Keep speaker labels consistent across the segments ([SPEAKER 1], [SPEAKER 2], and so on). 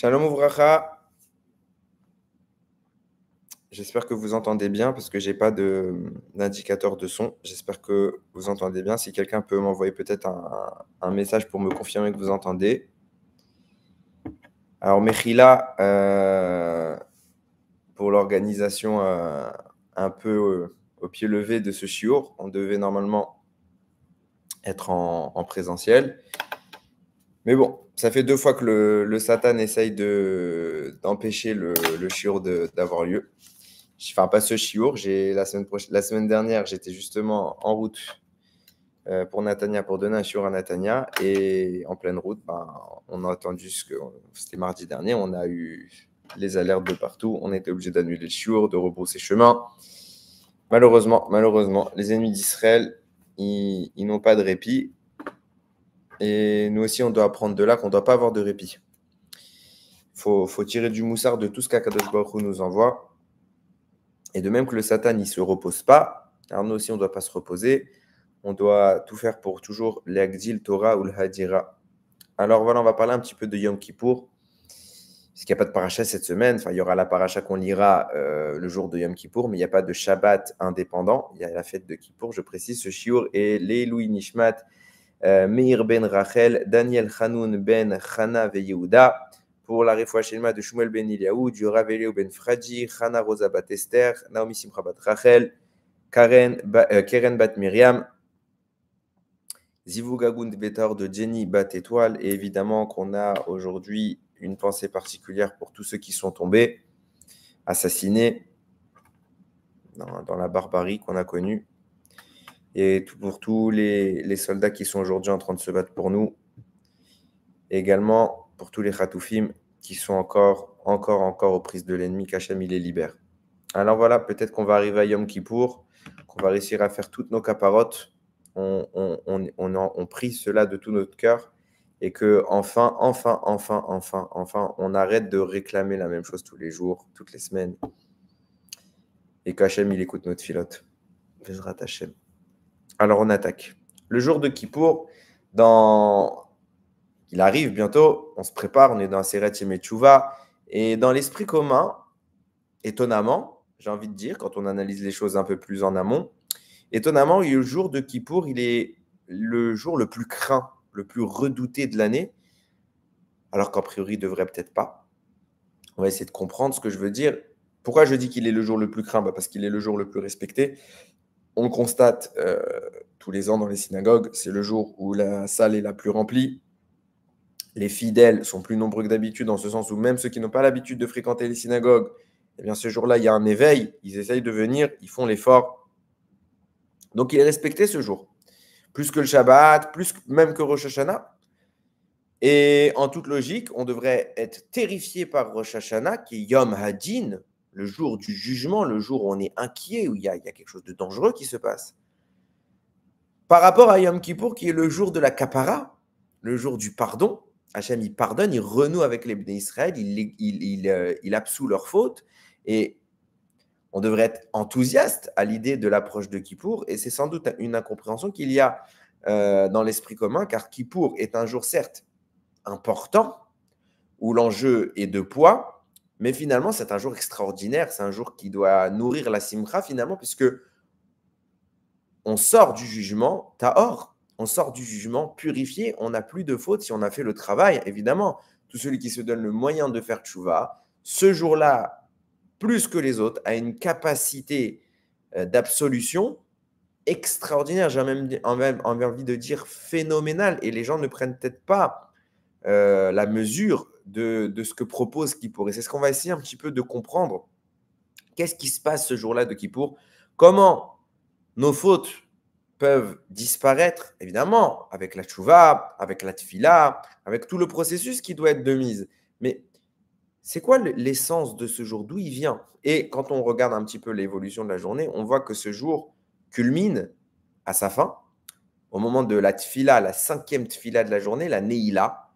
[SPEAKER 1] Shalom Ouvracha, j'espère que vous entendez bien parce que j'ai pas d'indicateur de son. J'espère que vous entendez bien. Si quelqu'un peut m'envoyer peut-être un message pour me confirmer que vous entendez. Alors Mechila, pour l'organisation un peu au pied levé de ce shiur, on devait normalement être en présentiel. Mais bon, ça fait 2 fois que le Satan essaye d'empêcher le shiur d'avoir lieu. Enfin, pas ce chiour. La semaine dernière, j'étais justement en route pour Natania, pour donner un chiour à Natania. Et en pleine route, on a attendu c'était mardi dernier. On a eu les alertes de partout. On était obligé d'annuler le chiour, de rebrousser chemin. Malheureusement, les ennemis d'Israël, ils n'ont pas de répit. Et nous aussi, on doit apprendre de là qu'on ne doit pas avoir de répit. Faut tirer du moussard de tout ce qu'Akadosh Baruch Hu nous envoie. Et de même que le Satan, il ne se repose pas, alors nous aussi, on ne doit pas se reposer. On doit tout faire pour toujours l'Agdil Torah ou le Hadira. Alors voilà, on va parler un petit peu de Yom Kippour, parce qu'il n'y a pas de paracha cette semaine. Enfin, il y aura la paracha qu'on lira le jour de Yom Kippour, mais il n'y a pas de Shabbat indépendant. Il y a la fête de Kippour, je précise. Ce shiur est Leiloui Nishmat, Meir ben Rachel, Daniel Hanoun ben Chana ve Yehuda, pour la Refoua Shelma de Shmuel ben Eliaou, du Rav Eliaou ben Fradji, Chana Rosa bat Esther, Naomi Simcha bat Rachel, Keren bat Myriam, Zivou Gagund Betar de Jenny bat Étoile, et évidemment qu'on a aujourd'hui une pensée particulière pour tous ceux qui sont tombés, assassinés dans la barbarie qu'on a connue, et pour tous les soldats qui sont aujourd'hui en train de se battre pour nous, et également pour tous les Khatoufim qui sont encore aux prises de l'ennemi, qu'Hachem il les libère. Alors voilà, peut-être qu'on va arriver à Yom Kippour, qu'on va réussir à faire toutes nos caparottes. On prie cela de tout notre cœur et que enfin, on arrête de réclamer la même chose tous les jours, toutes les semaines. Et qu'Hachem il écoute notre filote. Vezrat Hachem. Alors on attaque. Le jour de Kippour, il arrive bientôt, on se prépare, on est dans la Seret Yemei Teshuvah, et dans l'esprit commun, étonnamment, j'ai envie de dire, quand on analyse les choses un peu plus en amont, étonnamment, le jour de Kippour, il est le jour le plus craint, le plus redouté de l'année, alors qu'en priori, il ne devrait peut-être pas. On va essayer de comprendre ce que je veux dire. Pourquoi je dis qu'il est le jour le plus craint? Parce qu'il est le jour le plus respecté. On le constate tous les ans dans les synagogues, c'est le jour où la salle est la plus remplie. Les fidèles sont plus nombreux que d'habitude, dans ce sens où même ceux qui n'ont pas l'habitude de fréquenter les synagogues, eh bien ce jour-là, il y a un éveil, ils essayent de venir, ils font l'effort. Donc il est respecté ce jour, plus que le Shabbat, plus même que Rosh Hashanah. Et en toute logique, on devrait être terrifié par Rosh Hashanah, qui est Yom Hadin, le jour du jugement, le jour où on est inquiet, où il y a quelque chose de dangereux qui se passe. Par rapport à Yom Kippour, qui est le jour de la Kapara, le jour du pardon, Hachem, il pardonne, il renoue avec les Bnei Israël, il absout leurs fautes. Et on devrait être enthousiaste à l'idée de l'approche de Kippour. Et c'est sans doute une incompréhension qu'il y a dans l'esprit commun, car Kippour est un jour, certes, important, où l'enjeu est de poids, mais finalement, c'est un jour extraordinaire. C'est un jour qui doit nourrir la simcha, finalement, puisque on sort du jugement tahor. On sort du jugement purifié, on n'a plus de faute si on a fait le travail, évidemment. Tout celui qui se donne le moyen de faire tchouva, ce jour-là, plus que les autres, a une capacité d'absolution extraordinaire, j'ai même envie de dire phénoménale, et les gens ne prennent peut-être pas la mesure de ce que propose Kippour. Et c'est ce qu'on va essayer un petit peu de comprendre. Qu'est-ce qui se passe ce jour-là de Kippour? Comment nos fautes peuvent disparaître, évidemment, avec la tchouva, avec la tfila, avec tout le processus qui doit être de mise. Mais c'est quoi l'essence de ce jour? D'où il vient? Et quand on regarde un petit peu l'évolution de la journée, on voit que ce jour culmine à sa fin, au moment de la tfila, la 5e tfila de la journée, la neila,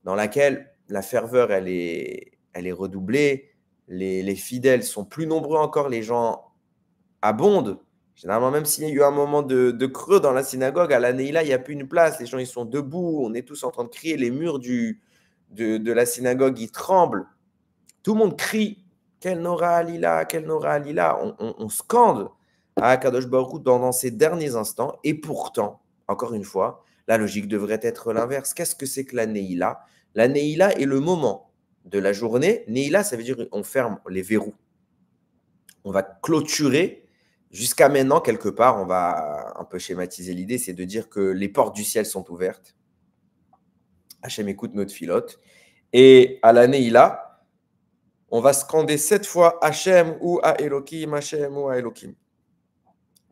[SPEAKER 1] dans laquelle la ferveur, elle est redoublée, les fidèles sont plus nombreux encore, les gens abondent. Généralement, même s'il y a eu un moment de creux dans la synagogue, à la Neila, il n'y a plus une place. Les gens, ils sont debout. On est tous en train de crier. Les murs du de la synagogue, il tremble. Tout le monde crie « Quel Nora Alila, quel Nora Alila !» On scande à Akadosh Baruch Hu dans ces derniers instants. Et pourtant, encore une fois, la logique devrait être l'inverse. Qu'est-ce que c'est que la Neila? La Neila est le moment de la journée. Neila, ça veut dire qu'on ferme les verrous. On va clôturer. Jusqu'à maintenant, quelque part, on va un peu schématiser l'idée, c'est de dire que les portes du ciel sont ouvertes. Hachem écoute notre filote. Et à la Neila, on va scander 7 fois Hachem ou à Elohim, Hachem ou à Elohim.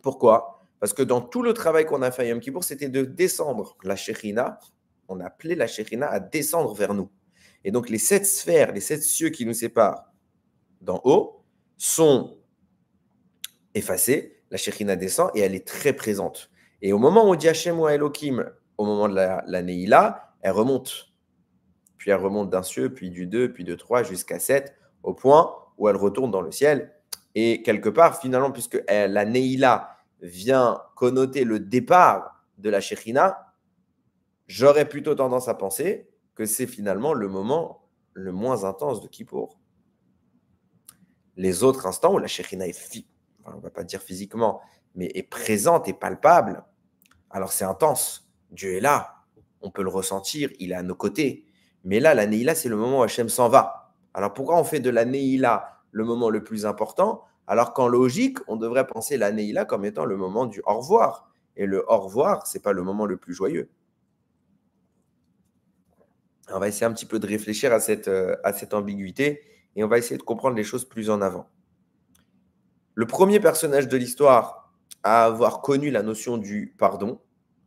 [SPEAKER 1] Pourquoi? Parce que dans tout le travail qu'on a fait à Yom Kippour, c'était de descendre la Shekhinah. On appelait la Shekhinah à descendre vers nous. Et donc, les 7 sphères, les 7 cieux qui nous séparent d'en haut sont effacés. La Shekhinah descend et elle est très présente. Et au moment où on dit Hachem ou à Elohim, au moment de la Neila, elle remonte. Puis elle remonte d'un cieux, puis du 2, puis de 3, jusqu'à 7, au point où elle retourne dans le ciel. Et quelque part, finalement, puisque la Neila vient connoter le départ de la Shekhinah, j'aurais plutôt tendance à penser que c'est finalement le moment le moins intense de Kippour. Les autres instants où la Shekhinah est, on ne va pas dire physiquement, mais est présente et palpable, alors c'est intense. Dieu est là, on peut le ressentir, il est à nos côtés. Mais là, la Neila, c'est le moment où Hachem s'en va. Alors pourquoi on fait de la Neila le moment le plus important, alors qu'en logique, on devrait penser la Neila comme étant le moment du au revoir. Et le au revoir, ce n'est pas le moment le plus joyeux. On va essayer un petit peu de réfléchir à cette ambiguïté et on va essayer de comprendre les choses plus en avant. Le premier personnage de l'histoire à avoir connu la notion du pardon,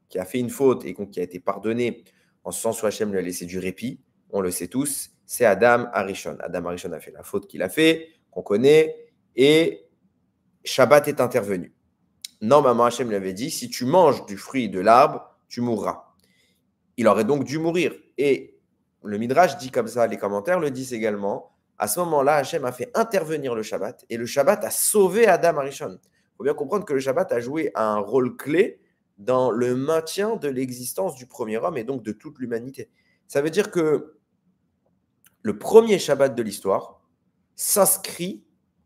[SPEAKER 1] qui a fait une faute et qui a été pardonné en ce sens où Hachem lui a laissé du répit, on le sait tous, c'est Adam Arishon. Adam Arishon a fait la faute qu'il a fait, qu'on connaît, et Shabbat est intervenu. Normalement, Hachem lui avait dit, si tu manges du fruit de l'arbre, tu mourras. Il aurait donc dû mourir. Et le Midrash dit comme ça, les commentaires le disent également, à ce moment-là, Hachem a fait intervenir le Shabbat, et le Shabbat a sauvé Adam Arishon. Il faut bien comprendre que le Shabbat a joué un rôle clé dans le maintien de l'existence du premier homme et donc de toute l'humanité. Ça veut dire que le premier Shabbat de l'histoire s'inscrit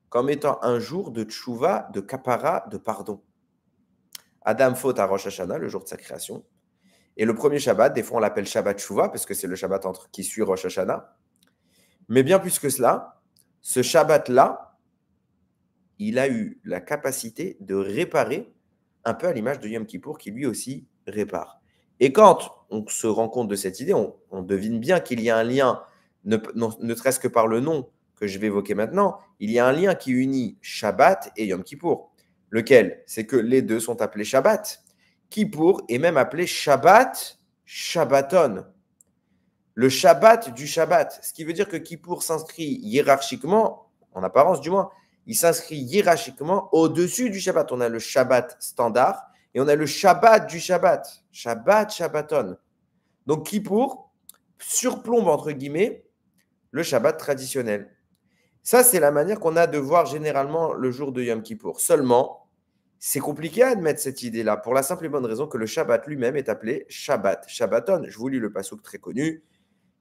[SPEAKER 1] comme étant un jour de tchouva, de kapara, de pardon. Adam faute à Rosh Hashanah, le jour de sa création. Et le premier Shabbat, des fois on l'appelle Shabbat Tchouva, parce que c'est le Shabbat qui suit Rosh Hashanah. Mais bien plus que cela, ce Shabbat-là, il a eu la capacité de réparer un peu à l'image de Yom Kippour qui lui aussi répare. Et quand on se rend compte de cette idée, on devine bien qu'il y a un lien, ne serait-ce que par le nom que je vais évoquer maintenant, il y a un lien qui unit Shabbat et Yom Kippour. Lequel? C'est que les deux sont appelés Shabbat. Kippour est même appelé Shabbat, Shabbaton. Le Shabbat du Shabbat. Ce qui veut dire que Kippour s'inscrit hiérarchiquement, en apparence du moins, il s'inscrit hiérarchiquement au-dessus du Shabbat. On a le Shabbat standard et on a le Shabbat du Shabbat. Shabbat, Shabbaton. Donc Kippour surplombe, entre guillemets, le Shabbat traditionnel. Ça, c'est la manière qu'on a de voir généralement le jour de Yom Kippour. Seulement, c'est compliqué à admettre cette idée-là, pour la simple et bonne raison que le Shabbat lui-même est appelé Shabbat, Shabbaton. Je vous lis le passouk très connu.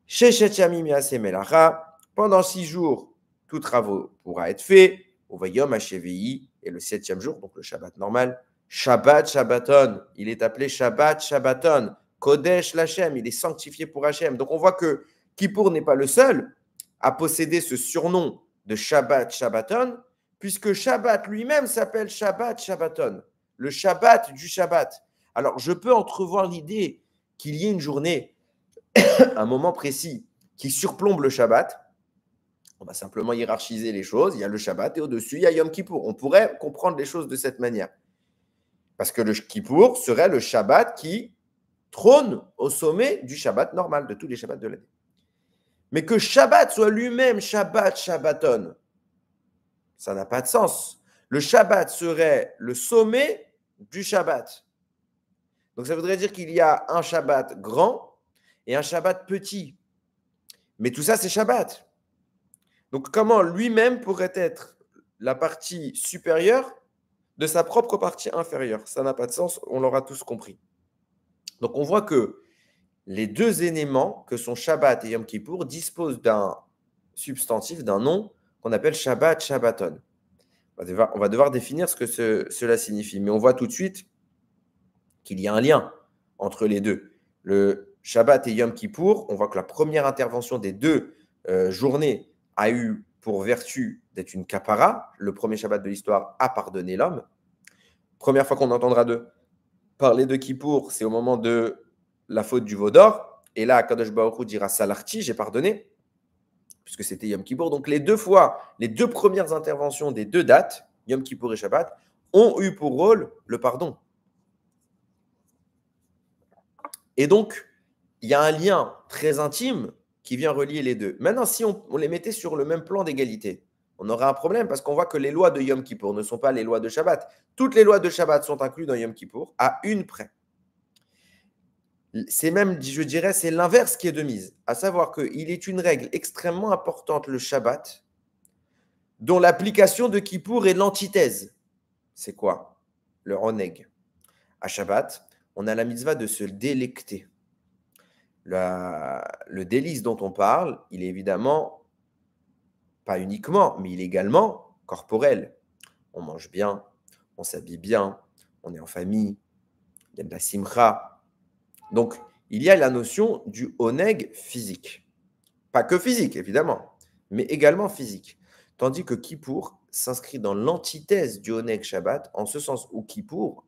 [SPEAKER 1] Sheshet yamim yaseh melacha. Pendant 6 jours, tout travaux pourra être fait. Uvayom hashevi'i, et le 7e jour, donc le Shabbat normal, Shabbat Shabbaton. Il est appelé Shabbat Shabbaton. Kodesh l'Hachem, il est sanctifié pour Hachem. Donc on voit que Kippour n'est pas le seul à posséder ce surnom de Shabbat Shabbaton, puisque Shabbat lui-même s'appelle Shabbat Shabbaton, le Shabbat du Shabbat. Alors, je peux entrevoir l'idée qu'il y ait une journée, un moment précis, qui surplombe le Shabbat. On va simplement hiérarchiser les choses. Il y a le Shabbat et au-dessus, il y a Yom Kippour. On pourrait comprendre les choses de cette manière. Parce que le Kippour serait le Shabbat qui trône au sommet du Shabbat normal, de tous les Shabbats de l'année. Mais que Shabbat soit lui-même Shabbat Shabbaton, ça n'a pas de sens. Le Shabbat serait le sommet du Shabbat. Donc ça voudrait dire qu'il y a un Shabbat grand et un Shabbat petit. Mais tout ça, c'est Shabbat. Donc comment lui-même pourrait être la partie supérieure de sa propre partie inférieure? Ça n'a pas de sens, on l'aura tous compris. Donc on voit que les deux éléments que sont Shabbat et Yom Kippour disposent d'un substantif, d'un nom qu'on appelle Shabbat, Shabbaton. On va devoir définir ce que cela signifie. Mais on voit tout de suite qu'il y a un lien entre les deux. Le Shabbat et Yom Kippour, on voit que la première intervention des deux journées a eu pour vertu d'être une kapara. Le premier Shabbat de l'histoire a pardonné l'homme. Première fois qu'on entendra parler de Kippour, c'est au moment de la faute du veau d'or. Et là, Kadosh Baruch Hu dira Salarti, j'ai pardonné, puisque c'était Yom Kippour. Donc les deux fois, les deux premières interventions des deux dates, Yom Kippour et Shabbat, ont eu pour rôle le pardon. Et donc, il y a un lien très intime qui vient relier les deux. Maintenant, si on les mettait sur le même plan d'égalité, on aurait un problème parce qu'on voit que les lois de Yom Kippour ne sont pas les lois de Shabbat. Toutes les lois de Shabbat sont incluses dans Yom Kippour à une près. C'est même, je dirais, c'est l'inverse qui est de mise, à savoir qu'il est une règle extrêmement importante, le Shabbat, dont l'application de Kippour est l'antithèse. C'est quoi? Le oneg. À Shabbat, on a la mitzvah de se délecter. Le délice dont on parle, il est évidemment pas uniquement, mais il est également corporel. On mange bien, on s'habille bien, on est en famille, il y a de la simcha. Donc, il y a la notion du oneg physique. Pas que physique, évidemment, mais également physique. Tandis que Kippour s'inscrit dans l'antithèse du oneg Shabbat, en ce sens où Kippour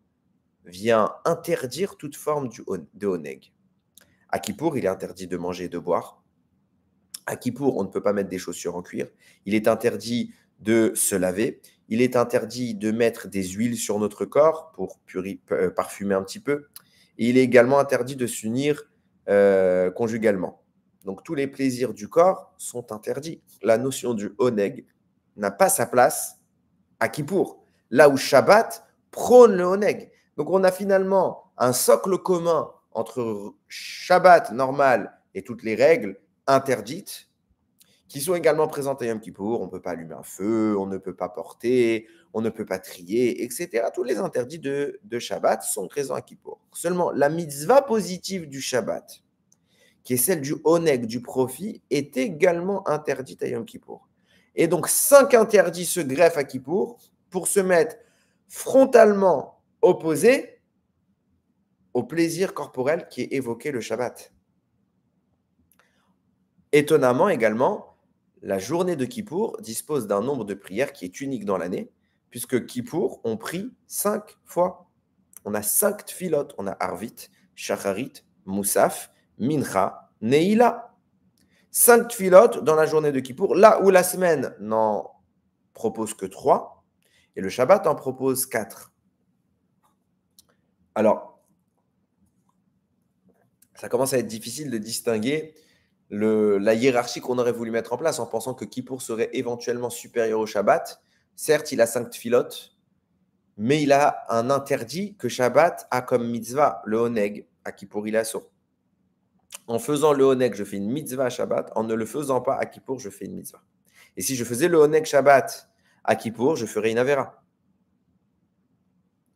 [SPEAKER 1] vient interdire toute forme de oneg. À Kippour, il est interdit de manger et de boire. À Kippour, on ne peut pas mettre des chaussures en cuir. Il est interdit de se laver. Il est interdit de mettre des huiles sur notre corps pour parfumer un petit peu. Et il est également interdit de s'unir conjugalement. Donc, tous les plaisirs du corps sont interdits. La notion du oneg n'a pas sa place à Kippour, là où Shabbat prône le oneg. Donc, on a finalement un socle commun entre Shabbat normal et toutes les règles interdites, qui sont également présentes à Yom Kippour. On ne peut pas allumer un feu, on ne peut pas porter, on ne peut pas trier, etc. Tous les interdits de Shabbat sont présents à Kippour. Seulement, la mitzvah positive du Shabbat, qui est celle du oneg, du profit, est également interdite à Yom Kippour. Et donc, 5 interdits se greffent à Kippour pour se mettre frontalement opposés au plaisir corporel qui est évoqué le Shabbat. Étonnamment également, la journée de Kippour dispose d'un nombre de prières qui est unique dans l'année, puisque Kippour, on prie 5 fois. On a 5 tfilot, on a Arvit, Shacharit, Moussaf, Mincha, Neila. 5 tfilot dans la journée de Kippour, là où la semaine n'en propose que 3, et le Shabbat en propose 4. Alors, ça commence à être difficile de distinguer la hiérarchie qu'on aurait voulu mettre en place en pensant que Kippour serait éventuellement supérieur au Shabbat. Certes, il a 5 tfilotes, mais il a un interdit que Shabbat a comme mitzvah, le oneg. À Kippour, il a sur. En faisant le oneg, je fais une mitzvah à Shabbat. En ne le faisant pas à Kippour, je fais une mitzvah. Et si je faisais le oneg Shabbat à Kippour, je ferais une avera.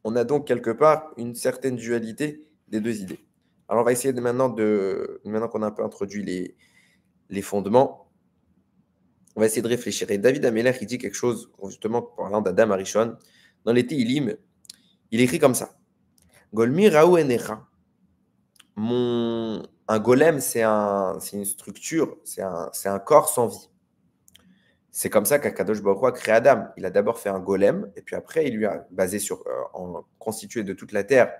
[SPEAKER 1] On a donc quelque part une certaine dualité des deux idées. Alors, on va essayer maintenant qu'on a un peu introduit les fondements, on va essayer de réfléchir. Et David Ameller, il dit quelque chose, justement, parlant d'Adam Arishon. Dans les Tehillim, il écrit comme ça. Golmi Raou Enecha. Un golem, c'est une structure, c'est un corps sans vie. C'est comme ça qu'Akadosh Baruch Hu a créé Adam. Il a d'abord fait un golem, et puis après, il lui a constitué de toute la terre,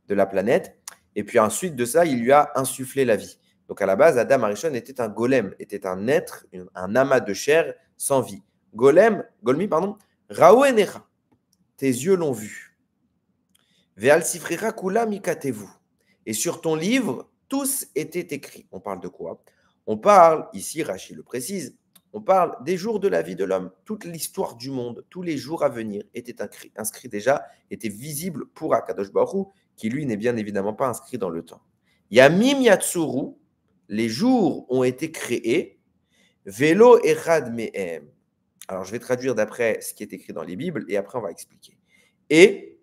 [SPEAKER 1] de la planète, et puis ensuite de ça, il lui a insufflé la vie. Donc à la base, Adam Arishon était un golem, était un être, un amas de chair sans vie. Golmi, Raou Enecha, tes yeux l'ont vu. Ve'al sifrira kula mikatevu. Et sur ton livre, tous étaient écrits. On parle de quoi? On parle, ici Rachid le précise, on parle des jours de la vie de l'homme. Toute l'histoire du monde, tous les jours à venir étaient inscrits déjà, étaient visibles pour Akadosh Baruch Hu, qui lui n'est bien évidemment pas inscrit dans le temps. Yamim Yatsuru, les jours ont été créés. Velo Echad Mehem. Alors je vais traduire d'après ce qui est écrit dans les Bibles et après on va expliquer. Et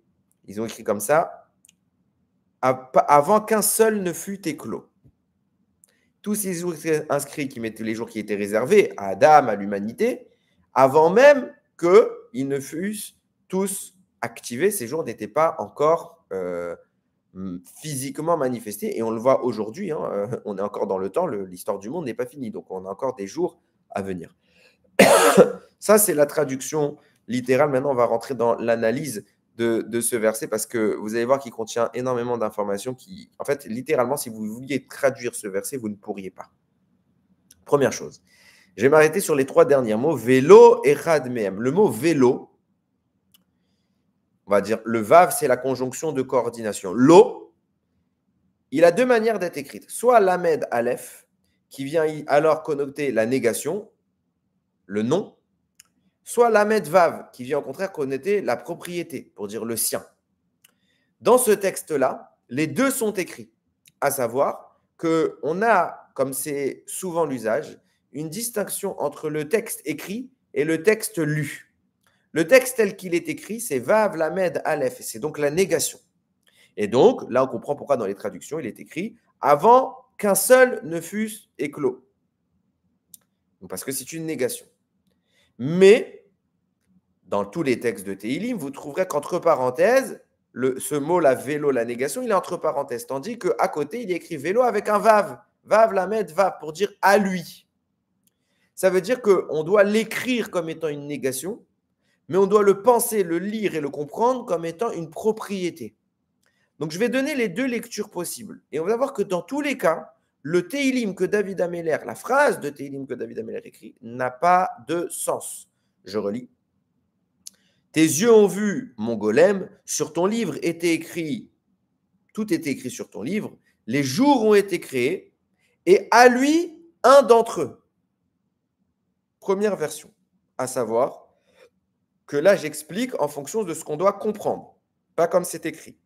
[SPEAKER 1] ils ont écrit comme ça, avant qu'un seul ne fût éclos. tous ces jours inscrits qui mettaient les jours qui étaient réservés à Adam, à l'humanité, avant même qu'ils ne fussent tous activés. Ces jours n'étaient pas encore physiquement manifestés. Et on le voit aujourd'hui, hein, on est encore dans le temps, l'histoire du monde n'est pas finie. Donc, on a encore des jours à venir. Ça, c'est la traduction littérale. Maintenant, on va rentrer dans l'analyse de ce verset parce que vous allez voir qu'il contient énormément d'informations qui, en fait, littéralement, si vous vouliez traduire ce verset, vous ne pourriez pas. Première chose, je vais m'arrêter sur les 3 derniers mots. Vélo et radmeem. Le mot vélo, on va dire le vav, c'est la conjonction de coordination. Lo, il a 2 manières d'être écrite. Soit lamed aleph, qui vient alors connoter la négation, le nom, soit lamed vav, qui vient au contraire connoter la propriété, pour dire le sien. Dans ce texte-là, les deux sont écrits, à savoir qu'on a, comme c'est souvent l'usage, une distinction entre le texte écrit et le texte lu. Le texte tel qu'il est écrit, c'est vav lamed aleph, c'est donc la négation. Et donc, là, on comprend pourquoi dans les traductions, il est écrit avant qu'un seul ne fût éclos. Parce que c'est une négation. Mais, dans tous les textes de Tehillim, vous trouverez qu'entre parenthèses, ce mot-là, vélo, la négation, il est entre parenthèses. Tandis qu'à côté, il est écrit vélo avec un vav. Vav, lamed, vav, pour dire à lui. Ça veut dire qu'on doit l'écrire comme étant une négation, mais on doit le penser, le lire et le comprendre comme étant une propriété. Donc, je vais donner les 2 lectures possibles. Et on va voir que dans tous les cas, le Tehillim que David Améler, la phrase de Tehillim que David Améler écrit, n'a pas de sens. Je relis. Tes yeux ont vu, mon golem, sur ton livre était écrit, tout était écrit sur ton livre, les jours ont été créés, et à lui, un d'entre eux. Première version, à savoir que là, j'explique en fonction de ce qu'on doit comprendre, pas comme c'est écrit.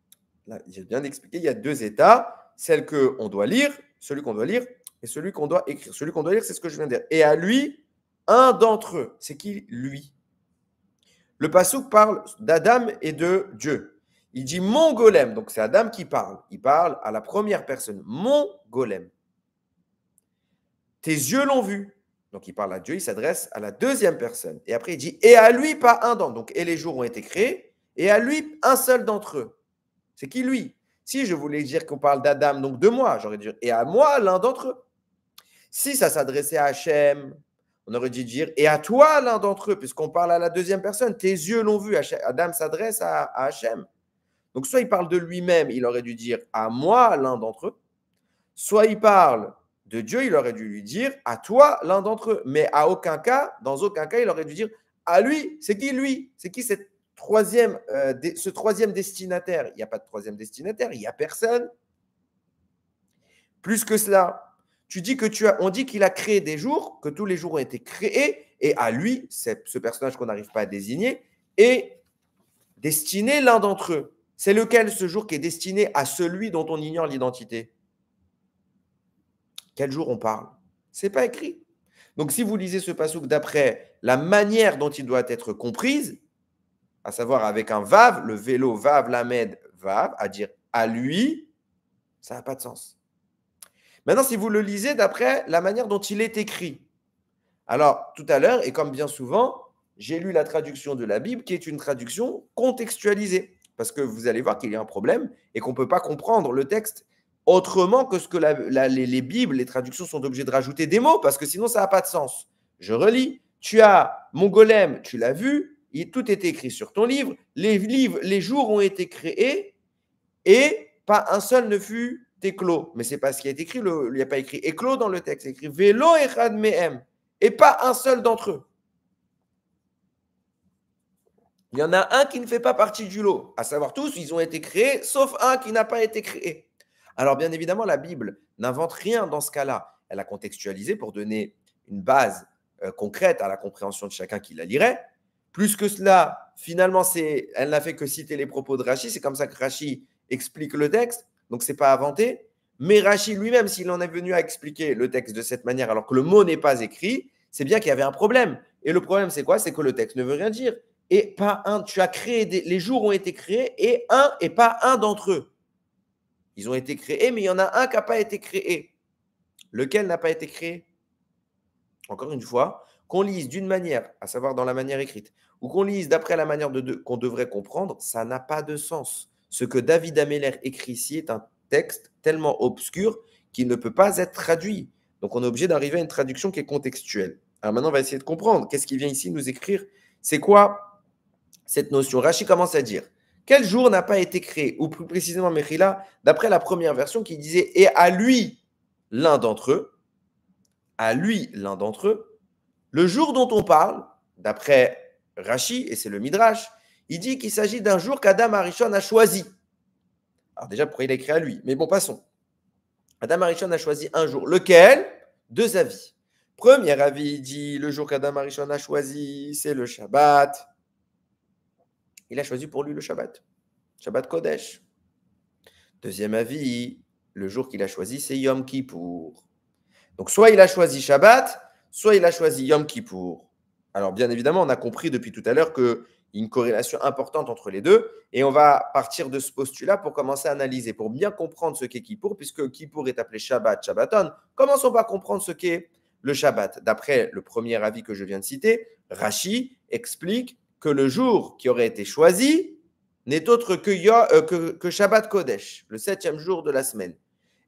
[SPEAKER 1] Là, j'ai bien expliqué, il y a 2 états, celle qu'on doit lire, celui qu'on doit lire, et celui qu'on doit écrire. Celui qu'on doit lire, c'est ce que je viens de dire. Et à lui, un d'entre eux. C'est qui, lui? Le passouk parle d'Adam et de Dieu. Il dit mon golem, donc c'est Adam qui parle. Il parle à la première personne, mon golem. Tes yeux l'ont vu. Donc il parle à Dieu, il s'adresse à la deuxième personne. Et après il dit et à lui pas un d'entre eux. Donc et les jours ont été créés, et à lui un seul d'entre eux. C'est qui lui? Si je voulais dire qu'on parle d'Adam, donc de moi, j'aurais dit et à moi l'un d'entre eux. Si ça s'adressait à Hachem, on aurait dû dire et à toi l'un d'entre eux, puisqu'on parle à la deuxième personne. Tes yeux l'ont vu. Adam s'adresse à Hachem. Donc soit il parle de lui-même, il aurait dû dire à moi l'un d'entre eux. Soit il parle de Dieu, il aurait dû lui dire à toi l'un d'entre eux. Mais à aucun cas, dans aucun cas, il aurait dû dire à lui. C'est qui lui? C'est qui ce troisième destinataire? Il n'y a pas de troisième destinataire, il n'y a personne. Plus que cela, on dit qu'il a créé des jours, que tous les jours ont été créés, et à lui, c'est ce personnage qu'on n'arrive pas à désigner, est destiné l'un d'entre eux. C'est lequel ce jour qui est destiné à celui dont on ignore l'identité? Quel jour on parle? Ce n'est pas écrit. Donc si vous lisez ce passouk d'après la manière dont il doit être comprise, à savoir avec un vav, le vélo vav, lamed, vav, à dire à lui, ça n'a pas de sens. Maintenant, si vous le lisez d'après la manière dont il est écrit, alors tout à l'heure, et comme bien souvent, j'ai lu la traduction de la Bible qui est une traduction contextualisée, parce que vous allez voir qu'il y a un problème et qu'on ne peut pas comprendre le texte autrement que ce que les Bibles, les traductions sont obligées de rajouter des mots, parce que sinon ça n'a pas de sens. Je relis, tu as mon golem, tu l'as vu, tout est écrit sur ton livre, les jours ont été créés et pas un seul ne fut éclos. Mais ce n'est pas ce qui est écrit, il n'y a pas écrit éclos dans le texte, il y a écrit vélo echad mehem, et pas un seul d'entre eux. Il y en a un qui ne fait pas partie du lot, à savoir tous, ils ont été créés, sauf un qui n'a pas été créé. Alors bien évidemment, la Bible n'invente rien dans ce cas-là. Elle a contextualisé pour donner une base concrète à la compréhension de chacun qui la lirait. Plus que cela, finalement, elle n'a fait que citer les propos de Rashi. C'est comme ça que Rashi explique le texte. Donc, ce n'est pas inventé. Mais Rashi lui-même, s'il en est venu à expliquer le texte de cette manière, alors que le mot n'est pas écrit, c'est bien qu'il y avait un problème. Et le problème, c'est quoi? C'est que le texte ne veut rien dire. Et pas un. Tu as créé les jours ont été créés et pas un d'entre eux. Ils ont été créés, mais il y en a un qui n'a pas été créé. lequel n'a pas été créé. Encore une fois, qu'on lise d'une manière, à savoir dans la manière écrite, ou qu'on lise d'après la manière qu'on devrait comprendre, ça n'a pas de sens. Ce que David Ameller écrit ici est un texte tellement obscur qu'il ne peut pas être traduit. Donc on est obligé d'arriver à une traduction qui est contextuelle. Alors maintenant, on va essayer de comprendre. Qu'est-ce qu'il vient ici nous écrire? C'est quoi cette notion? Rachi commence à dire, quel jour n'a pas été créé? Ou plus précisément, Mechila, d'après la première version qui disait, et à lui, l'un d'entre eux, le jour dont on parle, d'après Rachi, et c'est le Midrash, il dit qu'il s'agit d'un jour qu'Adam Arishon a choisi. Alors déjà, pourquoi il a écrit à lui? Mais bon, passons. Adam Arishon a choisi un jour. Lequel? Deux avis. Premier avis, il dit le jour qu'Adam Arishon a choisi, c'est le Shabbat. Il a choisi pour lui le Shabbat. Shabbat Kodesh. Deuxième avis, le jour qu'il a choisi, c'est Yom Kippour. Donc, soit il a choisi Shabbat, soit il a choisi Yom Kippour. Alors, bien évidemment, on a compris depuis tout à l'heure qu'il y a une corrélation importante entre les deux. Et on va partir de ce postulat pour commencer à analyser, pour bien comprendre ce qu'est Kippour, puisque Kippour est appelé Shabbat, Shabbaton. Commençons par comprendre ce qu'est le Shabbat. D'après le premier avis que je viens de citer, Rashi explique que le jour qui aurait été choisi n'est autre que Shabbat Kodesh, le 7e jour de la semaine.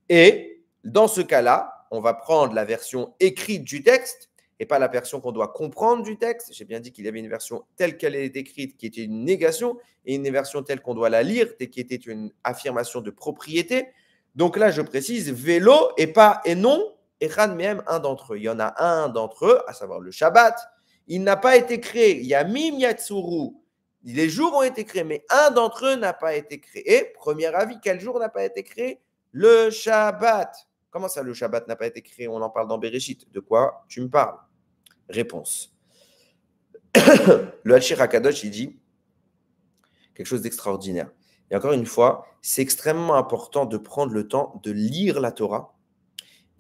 [SPEAKER 1] Et dans ce cas-là, on va prendre la version écrite du texte et pas la version qu'on doit comprendre du texte. J'ai bien dit qu'il y avait une version telle qu'elle est écrite qui était une négation et une version telle qu'on doit la lire qui était une affirmation de propriété. Donc là, je précise vélo et non Echan Mehem, un d'entre eux. Il y en a un d'entre eux, à savoir le Shabbat. Il n'a pas été créé. Il y a Mim Yatsuru. Les jours ont été créés, mais un d'entre eux n'a pas été créé. Premier avis, quel jour n'a pas été créé? Le Shabbat. Comment ça, le Shabbat n'a pas été créé? On en parle dans Bereshit. De quoi tu me parles? Réponse. Le Hachir HaKadosh, il dit quelque chose d'extraordinaire. Et encore une fois, c'est extrêmement important de prendre le temps de lire la Torah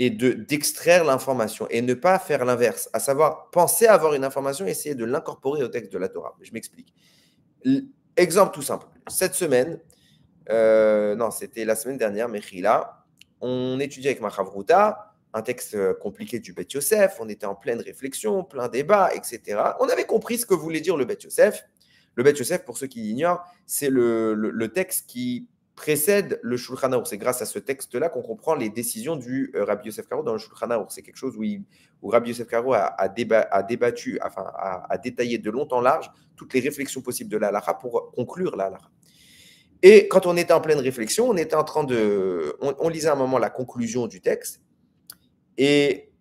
[SPEAKER 1] et d'extraire l'information et ne pas faire l'inverse, à savoir penser à avoir une information et essayer de l'incorporer au texte de la Torah. Je m'explique. Exemple tout simple. Cette semaine, non, c'était la semaine dernière, Mechila, on étudiait avec ma Chavruta un texte compliqué du Bet Yosef, on était en pleine réflexion, plein débat, etc. On avait compris ce que voulait dire le Bet Yosef. Le Bet Yosef, pour ceux qui l'ignorent, c'est le texte qui précède le Shulchan Aruch. C'est grâce à ce texte-là qu'on comprend les décisions du Rabbi Yosef Karo dans le Shulchan Aruch. C'est quelque chose où Rabbi Yosef Karo a débattu, enfin, a détaillé de long en large toutes les réflexions possibles de la halakha pour conclure la halakha. Et quand on était en pleine réflexion, on était en train on lisait à un moment la conclusion du texte et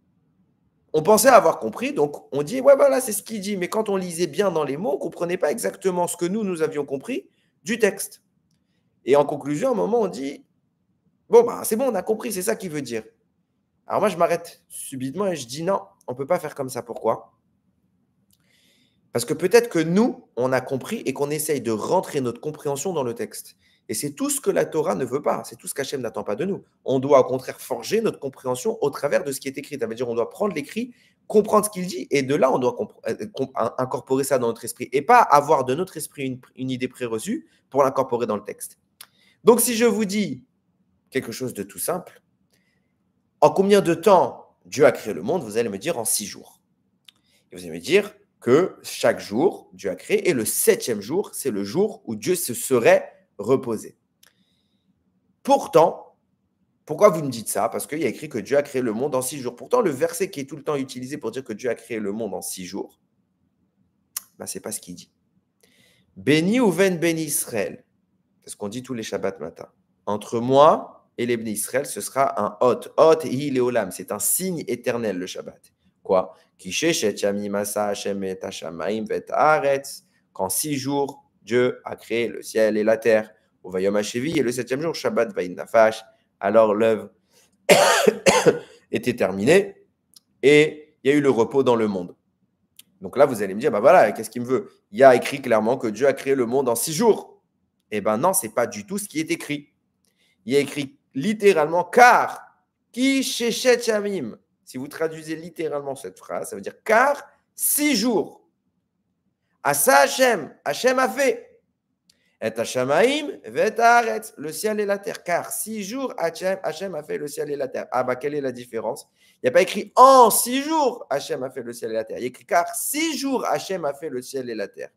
[SPEAKER 1] on pensait avoir compris, donc on dit, ouais, voilà, c'est ce qu'il dit. Mais quand on lisait bien dans les mots, on ne comprenait pas exactement ce que nous avions compris du texte. Et en conclusion, à un moment, on dit, bon, bah, c'est bon, on a compris, c'est ça qu'il veut dire. Alors moi, je m'arrête subitement et je dis, non, on ne peut pas faire comme ça. Pourquoi? Parce que peut-être que nous, on a compris et qu'on essaye de rentrer notre compréhension dans le texte. Et c'est tout ce que la Torah ne veut pas. C'est tout ce qu'Hachem n'attend pas de nous. On doit au contraire forger notre compréhension au travers de ce qui est écrit. Ça veut dire on doit prendre l'écrit, comprendre ce qu'il dit, et de là, on doit incorporer ça dans notre esprit. Et pas avoir de notre esprit une idée préreçue pour l'incorporer dans le texte. Donc, si je vous dis quelque chose de tout simple, en combien de temps Dieu a créé le monde? Vous allez me dire en 6 jours. Et vous allez me dire que chaque jour, Dieu a créé, et le 7e jour, c'est le jour où Dieu se serait reposé. Pourtant, pourquoi vous me dites ça? Parce qu'il y a écrit que Dieu a créé le monde en 6 jours. Pourtant, le verset qui est tout le temps utilisé pour dire que Dieu a créé le monde en 6 jours, ben, ce n'est pas ce qu'il dit. Béni ou ven béni Israël, c'est ce qu'on dit tous les Shabbats matin. Entre moi et les béni Israël, ce sera un hot. Hot hi leolam, c'est un signe éternel le Shabbat. Quoi? Qu'en 6 jours, Dieu a créé le ciel et la terre. Au Vayom HaShevi, et le 7e jour, Shabbat Vayin Nafash. Alors l'œuvre était terminée et il y a eu le repos dans le monde. Donc là, vous allez me dire, bah voilà, qu'est-ce qu'il me veut? Il y a écrit clairement que Dieu a créé le monde en 6 jours. Eh bien non, ce n'est pas du tout ce qui est écrit. Il y a écrit littéralement, car, ki shechet yamim. Si vous traduisez littéralement cette phrase, ça veut dire car 6 jours. Asa Hachem, Hachem a fait. Et Hashamaim vet haaretz, le ciel et la terre. Car 6 jours, Hachem a fait le ciel et la terre. Ah bah, quelle est la différence? Il n'y a pas écrit en 6 jours, Hachem a fait le ciel et la terre. Il y a écrit car 6 jours, Hachem a fait le ciel et la terre.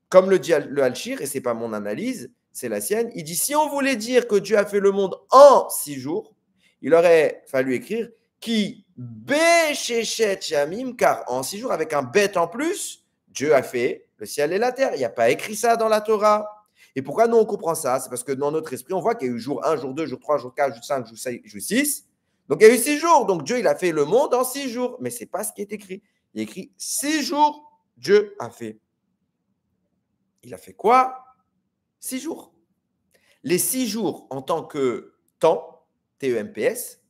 [SPEAKER 1] Comme le dit le Alshir, et ce n'est pas mon analyse, c'est la sienne, il dit si on voulait dire que Dieu a fait le monde en 6 jours, il aurait fallu écrire qui béchéchet yamim, car en 6 jours, avec un bête en plus, Dieu a fait le ciel et la terre. Il n'y a pas écrit ça dans la Torah. Et pourquoi nous on comprend ça? C'est parce que dans notre esprit, on voit qu'il y a eu jour 1, jour 2, jour 3, jour 4, jour 5, jour 6. Donc il y a eu 6 jours. Donc Dieu, il a fait le monde en 6 jours. Mais ce n'est pas ce qui est écrit. Il est écrit 6 jours, Dieu a fait. Il a fait quoi? 6 jours. Les 6 jours en tant que temps, TEMPS,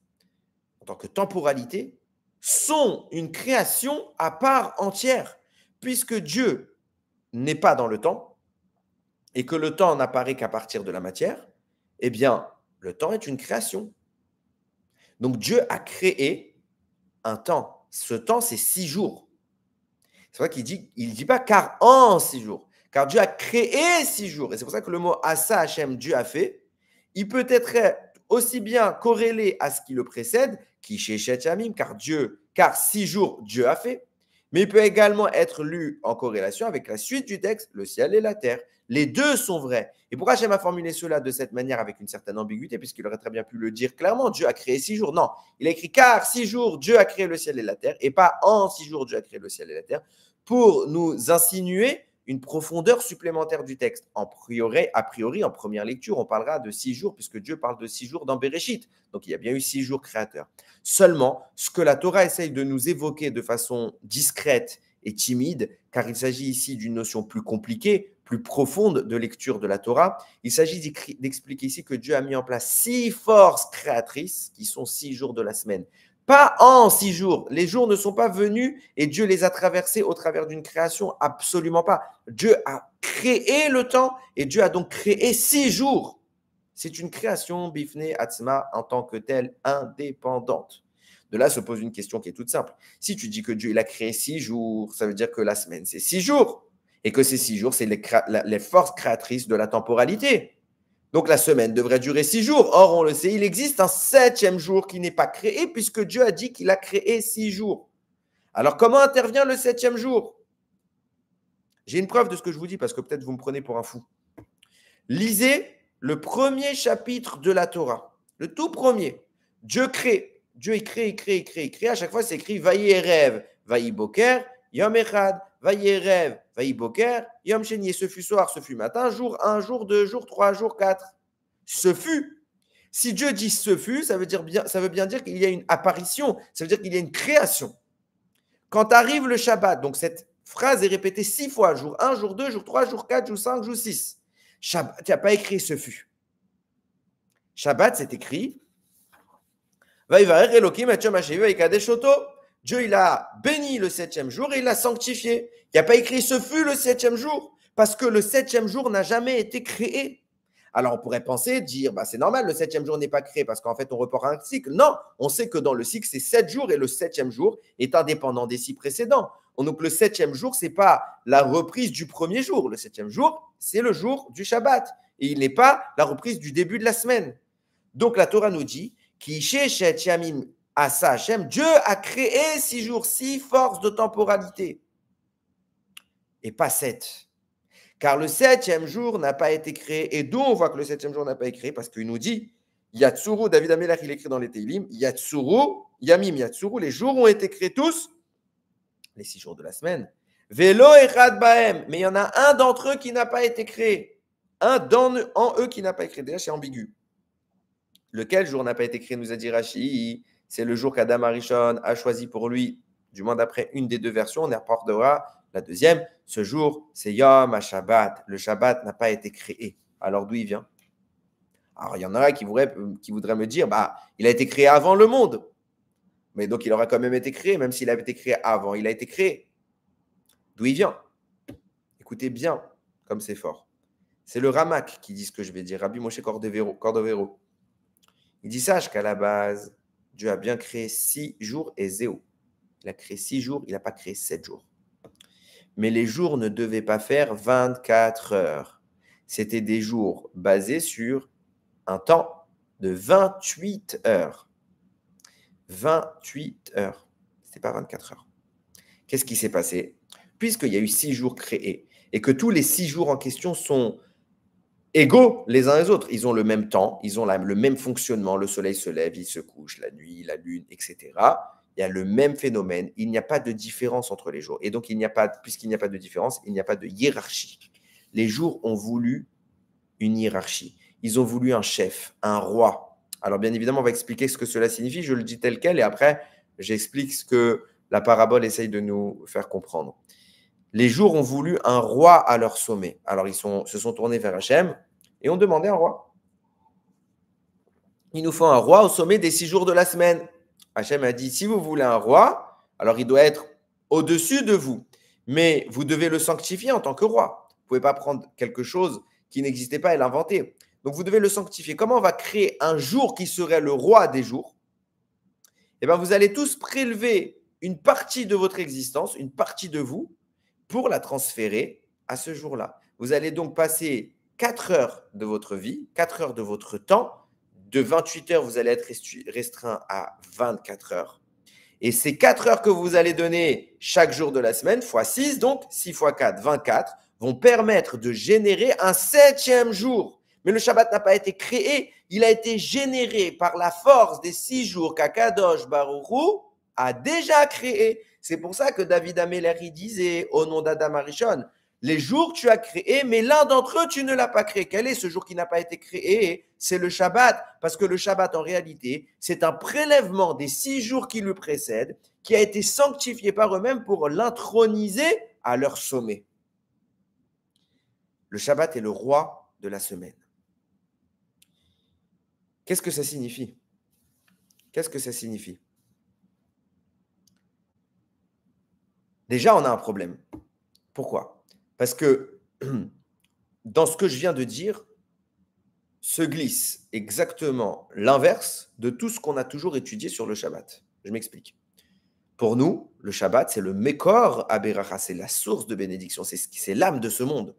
[SPEAKER 1] en tant que temporalité, sont une création à part entière, puisque Dieu n'est pas dans le temps et que le temps n'apparaît qu'à partir de la matière, eh bien, le temps est une création. Donc Dieu a créé un temps. Ce temps, c'est 6 jours. C'est vrai qu'il dit pas car en 6 jours. Car Dieu a créé 6 jours. Et c'est pour ça que le mot Asa Hachem, Dieu a fait, il peut être aussi bien corrélé à ce qui le précède, qui chez Yamim, car 6 jours, Dieu a fait. Mais il peut également être lu en corrélation avec la suite du texte, le ciel et la terre. Les deux sont vrais. Et pourquoi Hachem a formulé cela de cette manière avec une certaine ambiguïté, puisqu'il aurait très bien pu le dire clairement, Dieu a créé 6 jours. Non, il a écrit car 6 jours, Dieu a créé le ciel et la terre, et pas en 6 jours, Dieu a créé le ciel et la terre, pour nous insinuer une profondeur supplémentaire du texte. A priori, en première lecture, on parlera de 6 jours, puisque Dieu parle de 6 jours dans Bereshit. Donc, il y a bien eu 6 jours créateurs. Seulement, ce que la Torah essaye de nous évoquer de façon discrète et timide, car il s'agit ici d'une notion plus compliquée, plus profonde de lecture de la Torah, il s'agit d'expliquer ici que Dieu a mis en place 6 forces créatrices, qui sont 6 jours de la semaine. Pas en 6 jours. Les jours ne sont pas venus et Dieu les a traversés au travers d'une création. Absolument pas. Dieu a créé le temps et Dieu a donc créé 6 jours. C'est une création, Bifne Atzma, en tant que telle, indépendante. De là se pose une question qui est toute simple. Si tu dis que Dieu il a créé 6 jours, ça veut dire que la semaine, c'est 6 jours. Et que ces 6 jours, c'est les forces créatrices de la temporalité. Donc la semaine devrait durer 6 jours. Or, on le sait, il existe un 7e jour qui n'est pas créé puisque Dieu a dit qu'il a créé 6 jours. Alors, comment intervient le 7e jour? J'ai une preuve de ce que je vous dis parce que peut-être vous me prenez pour un fou. Lisez le premier chapitre de la Torah. Le tout premier. Dieu crée. Dieu, il crée. À chaque fois, c'est écrit Vayerev, Vayiboker, Yom Echad, Vayerev, Vayiboker, Yom Sheni. Ce fut soir, ce fut matin, jour 1, jour 2, jour 3, jour 4. Ce fut. Si Dieu dit ce fut, ça veut bien dire qu'il y a une apparition, ça veut dire qu'il y a une création. Quand arrive le Shabbat, donc cette phrase est répétée 6 fois, jour 1, jour 2, jour 3, jour 4, jour 5, jour 6. Shabbat, tu n'as pas écrit ce fut. Shabbat, c'est écrit Dieu, il a béni le 7e jour et il l'a sanctifié. Il n'y a pas écrit ce fut le 7e jour, parce que le 7e jour n'a jamais été créé. Alors, on pourrait dire, c'est normal, le 7e jour n'est pas créé parce qu'en fait, on reporte un cycle. Non, on sait que dans le cycle, c'est 7 jours et le 7e jour est indépendant des 6 précédents. Donc, le 7e jour, ce n'est pas la reprise du premier jour. Le 7e jour, c'est le jour du Shabbat. Et il n'est pas la reprise du début de la semaine. Donc, la Torah nous dit, Dieu a créé 6 jours, 6 forces de temporalité. Et pas 7. Car le 7e jour n'a pas été créé. Et d'où on voit que le 7e jour n'a pas été créé? Parce qu'il nous dit, Yatsuru, David Amelach, il écrit dans les Teilim, Yatsuru, Yamim Yatsuru, les jours ont été créés tous, les 6 jours de la semaine. Velo Echad Bahem, mais il y en a un d'entre eux qui n'a pas été créé. En eux qui n'a pas été créé. Déjà, c'est ambigu. Lequel jour n'a pas été créé, nous a dit Rashi? C'est le jour qu'Adam Arishon a choisi pour lui, du moins d'après une des deux versions, on apportera la deuxième. Ce jour, c'est Yom HaShabbat. Le Shabbat n'a pas été créé. Alors d'où il vient? Alors il y en a qui voudraient me dire, il a été créé avant le monde. Mais donc il aura quand même été créé, même s'il avait été créé avant, il a été créé. D'où il vient? Écoutez bien, comme c'est fort. C'est le Ramak qui dit ce que je vais dire, Rabbi Moshe Cordovero. Il dit, sache qu'à la base, Dieu a bien créé 6 jours et zéro. Il a créé 6 jours, il n'a pas créé 7 jours. Mais les jours ne devaient pas faire 24 heures. C'était des jours basés sur un temps de 28 heures. 28 heures. Ce n'était pas 24 heures. Qu'est-ce qui s'est passé? Puisqu'il y a eu 6 jours créés et que tous les 6 jours en question sont égaux les uns les autres, ils ont le même temps, ils ont le même fonctionnement, le soleil se lève, il se couche, la nuit, la lune, etc. Il y a le même phénomène, il n'y a pas de différence entre les jours. Et donc, puisqu'il n'y a pas de différence, il n'y a pas de hiérarchie. Les jours ont voulu une hiérarchie. Ils ont voulu un chef, un roi. Alors, bien évidemment, on va expliquer ce que cela signifie. Je le dis tel quel et après, j'explique ce que la parabole essaye de nous faire comprendre. Les jours ont voulu un roi à leur sommet. Alors, ils se sont tournés vers Hachem et ont demandé un roi. Il nous faut un roi au sommet des 6 jours de la semaine. Hachem a dit, si vous voulez un roi, alors il doit être au-dessus de vous. Mais vous devez le sanctifier en tant que roi. Vous ne pouvez pas prendre quelque chose qui n'existait pas et l'inventer. Donc, vous devez le sanctifier. Comment on va créer un jour qui serait le roi des jours? Eh bien, vous allez tous prélever une partie de votre existence, une partie de vous, pour la transférer à ce jour-là. Vous allez donc passer 4 heures de votre vie, 4 heures de votre temps. De 28 heures, vous allez être restreint à 24 heures. Et ces 4 heures que vous allez donner chaque jour de la semaine, x 6, donc 6 x 4, 24, vont permettre de générer un 7e jour. Mais le Shabbat n'a pas été créé, il a été généré par la force des 6 jours qu'Akadosh Baruch Hu a déjà créé. C'est pour ça que David Améler disait au nom d'Adam Arishon, les jours tu as créés, mais l'un d'entre eux tu ne l'as pas créé. Quel est ce jour qui n'a pas été créé? C'est le Shabbat, parce que le Shabbat en réalité, c'est un prélèvement des 6 jours qui le précèdent, qui a été sanctifié par eux-mêmes pour l'introniser à leur sommet. Le Shabbat est le roi de la semaine. Qu'est-ce que ça signifie? Qu'est-ce que ça signifie? Déjà, on a un problème. Pourquoi? Parce que dans ce que je viens de dire, se glisse exactement l'inverse de tout ce qu'on a toujours étudié sur le Shabbat. Je m'explique. Pour nous, le Shabbat, c'est le Mekor Aberacha, c'est la source de bénédiction, c'est l'âme de ce monde.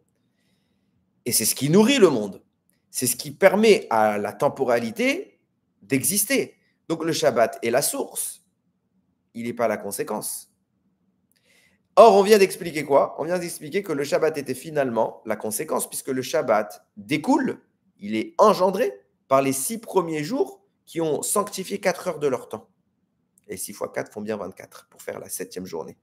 [SPEAKER 1] Et c'est ce qui nourrit le monde. C'est ce qui permet à la temporalité d'exister. Donc le Shabbat est la source. Il n'est pas la conséquence. Or, on vient d'expliquer quoi? On vient d'expliquer que le Shabbat était finalement la conséquence, puisque le Shabbat découle, il est engendré par les 6 premiers jours qui ont sanctifié 4 heures de leur temps. Et 6 fois 4 font bien 24 pour faire la 7e journée.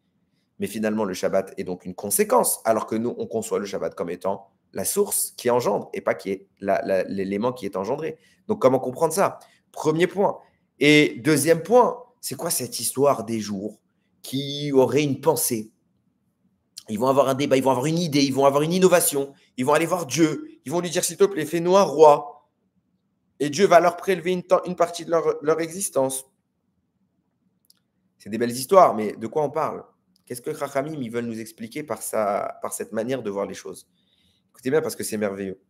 [SPEAKER 1] Mais finalement, le Shabbat est donc une conséquence, alors que nous, on conçoit le Shabbat comme étant la source qui engendre et pas qui est l'élément qui est engendré. Donc, comment comprendre ça? Premier point. Et deuxième point, c'est quoi cette histoire des jours qui auraient une pensée? Ils vont avoir un débat, ils vont avoir une idée, ils vont avoir une innovation, ils vont aller voir Dieu, ils vont lui dire, s'il te plaît, fais-nous un roi. Et Dieu va leur prélever une partie de leur existence. C'est des belles histoires, mais de quoi on parle? Qu'est-ce que Chachamim, ils veulent nous expliquer par cette manière de voir les choses? Écoutez bien parce que c'est merveilleux.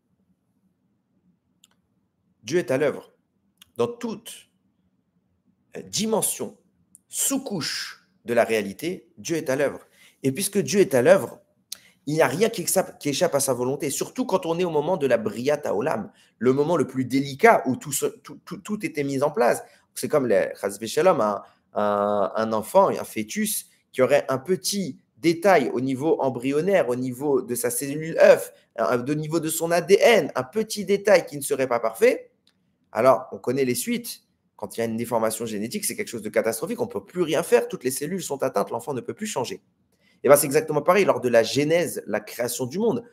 [SPEAKER 1] Dieu est à l'œuvre dans toute dimension, sous-couche de la réalité. Dieu est à l'œuvre. Et puisque Dieu est à l'œuvre, il n'y a rien qui échappe à sa volonté, surtout quand on est au moment de la Briat Haolam, le moment le plus délicat où tout était mis en place. C'est comme Chas v'Shalom, un enfant, un fœtus qui aurait un petit détail au niveau embryonnaire, au niveau de sa cellule œuf, au niveau de son ADN, un petit détail qui ne serait pas parfait. Alors, on connaît les suites. Quand il y a une déformation génétique, c'est quelque chose de catastrophique. On ne peut plus rien faire. Toutes les cellules sont atteintes. L'enfant ne peut plus changer. Et bien, c'est exactement pareil lors de la genèse, la création du monde.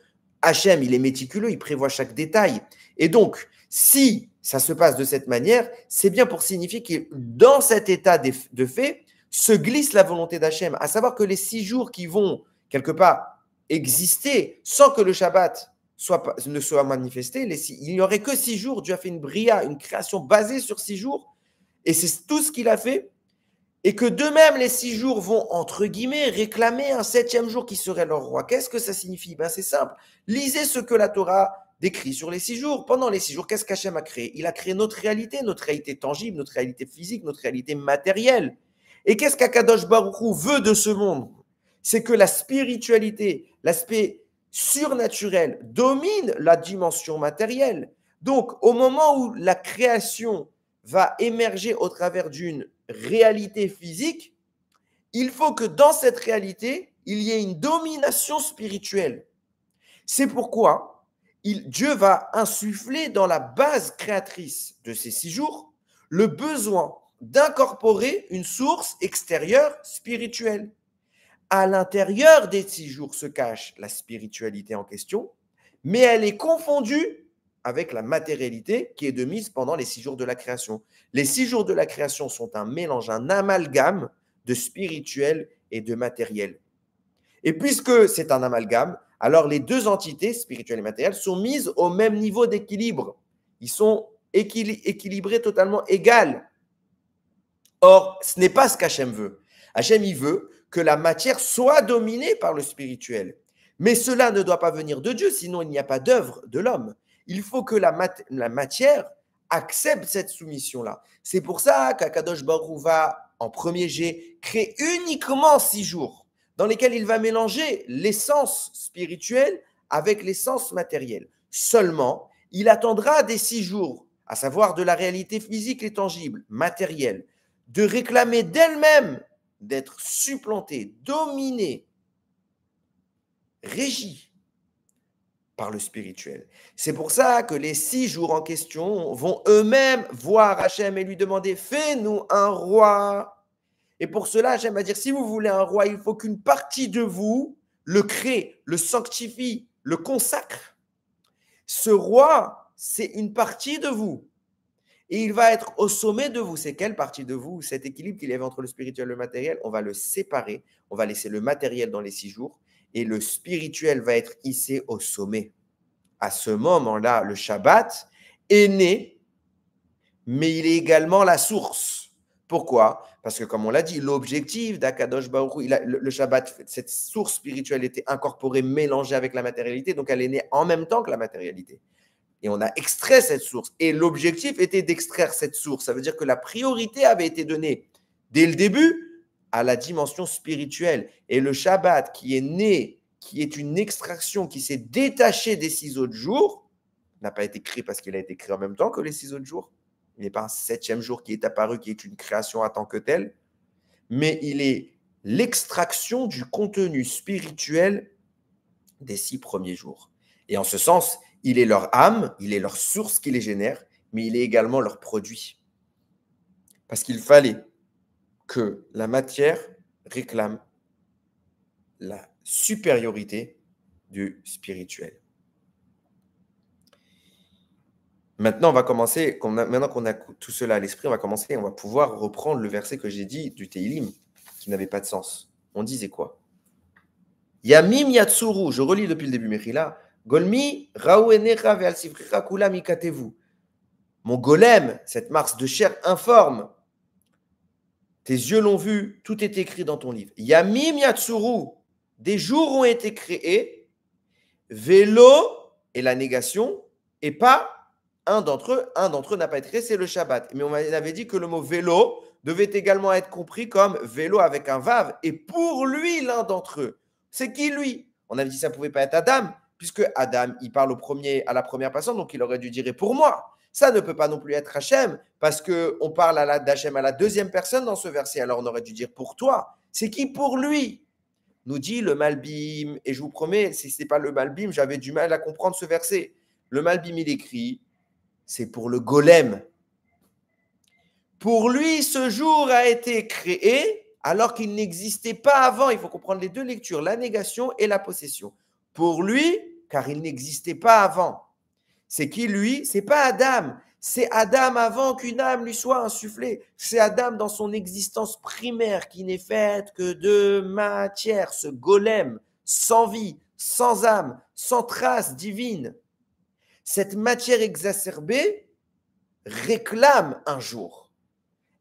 [SPEAKER 1] Hachem, il est méticuleux, il prévoit chaque détail. Et donc, si ça se passe de cette manière, c'est bien pour signifier que dans cet état de fait, se glisse la volonté d'Hachem, à savoir que les 6 jours qui vont, quelque part, exister sans que le Shabbat ne soit manifesté, il n'y aurait que 6 jours. Dieu a fait une bria, une création basée sur 6 jours. Et c'est tout ce qu'il a fait. Et que de même, les 6 jours vont, entre guillemets, réclamer un 7e jour qui serait leur roi. Qu'est-ce que ça signifie? Ben, c'est simple. Lisez ce que la Torah décrit sur les 6 jours. Pendant les 6 jours, qu'est-ce qu'Hachem a créé? Il a créé notre réalité tangible, notre réalité physique, notre réalité matérielle. Et qu'est-ce qu'Akadosh Baruch Hu veut de ce monde? C'est que la spiritualité, l'aspect surnaturel domine la dimension matérielle. Donc, au moment où la création va émerger au travers d'une réalité physique, il faut que dans cette réalité, il y ait une domination spirituelle. C'est pourquoi Dieu va insuffler dans la base créatrice de ces 6 jours le besoin d'incorporer une source extérieure spirituelle. À l'intérieur des 6 jours se cache la spiritualité en question, mais elle est confondue avec la matérialité qui est de mise pendant les 6 jours de la création. Les 6 jours de la création sont un mélange, un amalgame de spirituel et de matériel. Et puisque c'est un amalgame, alors les deux entités, spirituelles et matérielles, sont mises au même niveau d'équilibre. Ils sont équilibrés totalement égales. Or, ce n'est pas ce qu'Hachem veut. Hachem, il veut que la matière soit dominée par le spirituel. Mais cela ne doit pas venir de Dieu, sinon il n'y a pas d'œuvre de l'homme. Il faut que la matière accepte cette soumission-là. C'est pour ça qu'Akadosh Baruch Hu va, en premier jet, créer uniquement 6 jours dans lesquels il va mélanger l'essence spirituelle avec l'essence matérielle. Seulement, il attendra des 6 jours, à savoir de la réalité physique et tangible, matérielle, de réclamer d'elle-même d'être supplantée, dominée, régie par le spirituel. C'est pour ça que les 6 jours en question vont eux-mêmes voir Hachem et lui demander « Fais-nous un roi ». Et pour cela, Hachem va dire « Si vous voulez un roi, il faut qu'une partie de vous le crée, le sanctifie, le consacre. Ce roi, c'est une partie de vous. Et il va être au sommet de vous. C'est quelle partie de vous? Cet équilibre qu'il y avait entre le spirituel et le matériel, on va le séparer. On va laisser le matériel dans les 6 jours. Et le spirituel va être hissé au sommet. À ce moment-là, le Shabbat est né, mais il est également la source. Pourquoi? Parce que, comme on l'a dit, l'objectif d'Akadosh Baruch Hu, le Shabbat, cette source spirituelle était incorporée, mélangée avec la matérialité, donc elle est née en même temps que la matérialité. Et on a extrait cette source. Et l'objectif était d'extraire cette source. Ça veut dire que la priorité avait été donnée dès le début à la dimension spirituelle. Et le Shabbat qui est né, qui est une extraction, qui s'est détaché des 6 autres jours, n'a pas été créé parce qu'il a été créé en même temps que les 6 autres jours. Il n'est pas un 7e jour qui est apparu, qui est une création en tant que telle, mais il est l'extraction du contenu spirituel des 6 premiers jours. Et en ce sens, il est leur âme, il est leur source qui les génère, mais il est également leur produit. Parce qu'il fallait que la matière réclame la supériorité du spirituel. Maintenant, on va commencer, maintenant qu'on a tout cela à l'esprit, on va pouvoir reprendre le verset que j'ai dit du Teilim, qui n'avait pas de sens. On disait quoi? Yamim yatsuru, je relis depuis le début, Mechila. Golmi, Raou Enecha ve'al sifricha kula mikatevu. Mon golem, cette masse de chair informe, tes yeux l'ont vu, tout est écrit dans ton livre. Yamim yatsuru, des jours ont été créés, vélo et la négation, et pas un d'entre eux n'a pas été créé, c'est le Shabbat. Mais on avait dit que le mot vélo devait également être compris comme vélo avec un vav, et pour lui, l'un d'entre eux. C'est qui lui? On avait dit que ça ne pouvait pas être Adam, puisque Adam, il parle à la première personne, donc il aurait dû dire pour moi. Ça ne peut pas non plus être Hachem, parce qu'on parle d'Hachem à la deuxième personne dans ce verset, alors on aurait dû dire pour toi. C'est qui pour lui? Nous dit le Malbim, et je vous promets, si ce n'est pas le Malbim, j'avais du mal à comprendre ce verset. Le Malbim, il écrit, c'est pour le golem. Pour lui, ce jour a été créé alors qu'il n'existait pas avant. Il faut comprendre les deux lectures, la négation et la possession. Pour lui, car il n'existait pas avant. C'est qui lui? C'est pas Adam. C'est Adam avant qu'une âme lui soit insufflée. C'est Adam dans son existence primaire qui n'est faite que de matière, ce golem, sans vie, sans âme, sans trace divine. Cette matière exacerbée réclame un jour.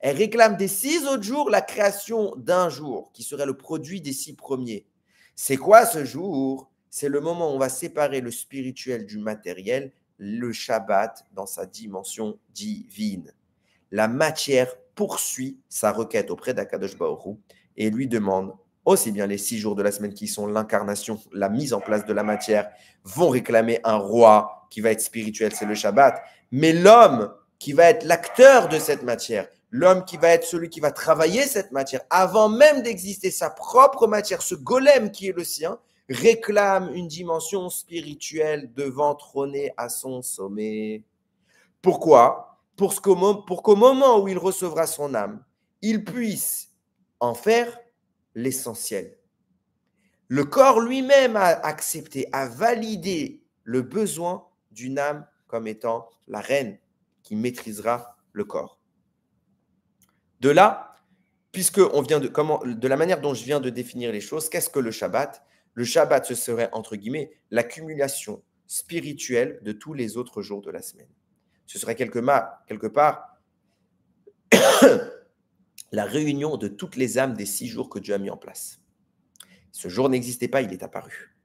[SPEAKER 1] Elle réclame des 6 autres jours la création d'un jour, qui serait le produit des 6 premiers. C'est quoi ce jour? C'est le moment où on va séparer le spirituel du matériel, le Shabbat dans sa dimension divine. La matière poursuit sa requête auprès d'Akadosh Baruch Hu et lui demande aussi bien les 6 jours de la semaine qui sont l'incarnation, la mise en place de la matière, vont réclamer un roi qui va être spirituel, c'est le Shabbat. Mais l'homme qui va être l'acteur de cette matière, l'homme qui va être celui qui va travailler cette matière, avant même d'exister sa propre matière, ce golem qui est le sien, réclame une dimension spirituelle devant trôner à son sommet. Pourquoi? Pour qu'au moment où il recevra son âme, il puisse en faire l'essentiel. Le corps lui-même a accepté, a validé le besoin d'une âme comme étant la reine qui maîtrisera le corps. De là, de la manière dont je viens de définir les choses, qu'est-ce que le Shabbat? Le Shabbat, ce serait, entre guillemets, l'accumulation spirituelle de tous les autres jours de la semaine. Ce serait quelque part la réunion de toutes les âmes des 6 jours que Dieu a mis en place. Ce jour n'existait pas, il est apparu.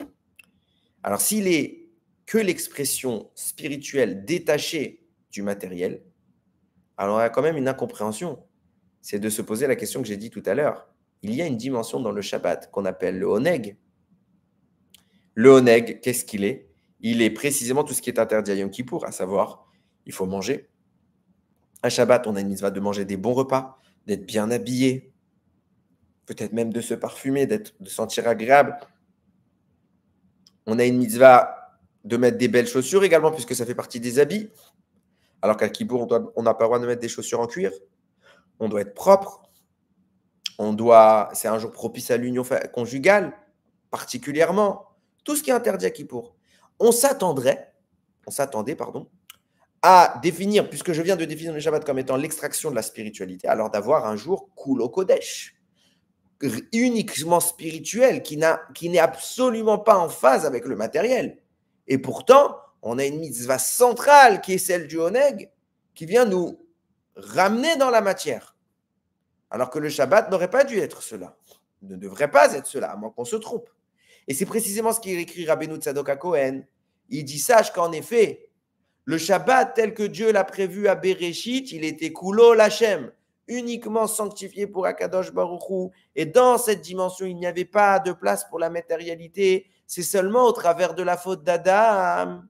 [SPEAKER 1] Alors, s'il est que l'expression spirituelle détachée du matériel, alors il y a quand même une incompréhension. C'est de se poser la question que j'ai dit tout à l'heure. Il y a une dimension dans le Shabbat qu'on appelle le Oneg. Le Oneg, qu'est-ce qu'il est? Il est précisément tout ce qui est interdit à Yom Kippour, à savoir, il faut manger. À Shabbat, on a une mitzvah de manger des bons repas, d'être bien habillé, peut-être même de se parfumer, de sentir agréable. On a une mitzvah de mettre des belles chaussures également, puisque ça fait partie des habits. Alors qu'à Kippour, on n'a pas le droit de mettre des chaussures en cuir. On doit être propre. C'est un jour propice à l'union conjugale, particulièrement. Tout ce qui est interdit à Kippour. On s'attendait, à définir, puisque je viens de définir le Shabbat comme étant l'extraction de la spiritualité, alors d'avoir un jour Kulo Kodesh, uniquement spirituel, qui n'est absolument pas en phase avec le matériel. Et pourtant, on a une mitzvah centrale qui est celle du Oneg, qui vient nous ramener dans la matière. Alors que le Shabbat n'aurait pas dû être cela, ne devrait pas être cela, à moins qu'on se trompe. Et c'est précisément ce qu'il écrit Rabbeinu Tzadok HaKohen. Il dit, sache qu'en effet, le Shabbat tel que Dieu l'a prévu à Bereshit, il était Kulo Lachem, uniquement sanctifié pour Akadosh Baruch Hu. Et dans cette dimension, il n'y avait pas de place pour la matérialité. C'est seulement au travers de la faute d'Adam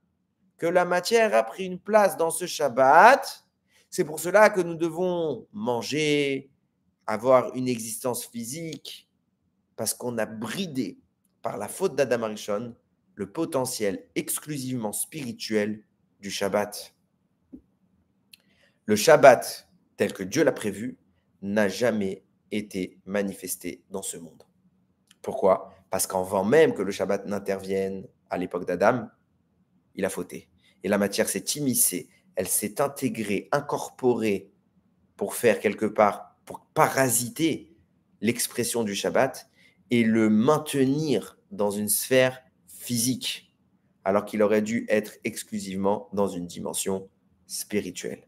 [SPEAKER 1] que la matière a pris une place dans ce Shabbat. C'est pour cela que nous devons manger, avoir une existence physique, parce qu'on a bridé par la faute d'Adam Arishon le potentiel exclusivement spirituel du Shabbat. Le Shabbat, tel que Dieu l'a prévu, n'a jamais été manifesté dans ce monde. Pourquoi? Parce qu'avant même que le Shabbat n'intervienne à l'époque d'Adam, il a fauté. Et la matière s'est immiscée, elle s'est intégrée, incorporée pour faire quelque part, pour parasiter l'expression du Shabbat et le maintenir dans une sphère physique, alors qu'il aurait dû être exclusivement dans une dimension spirituelle.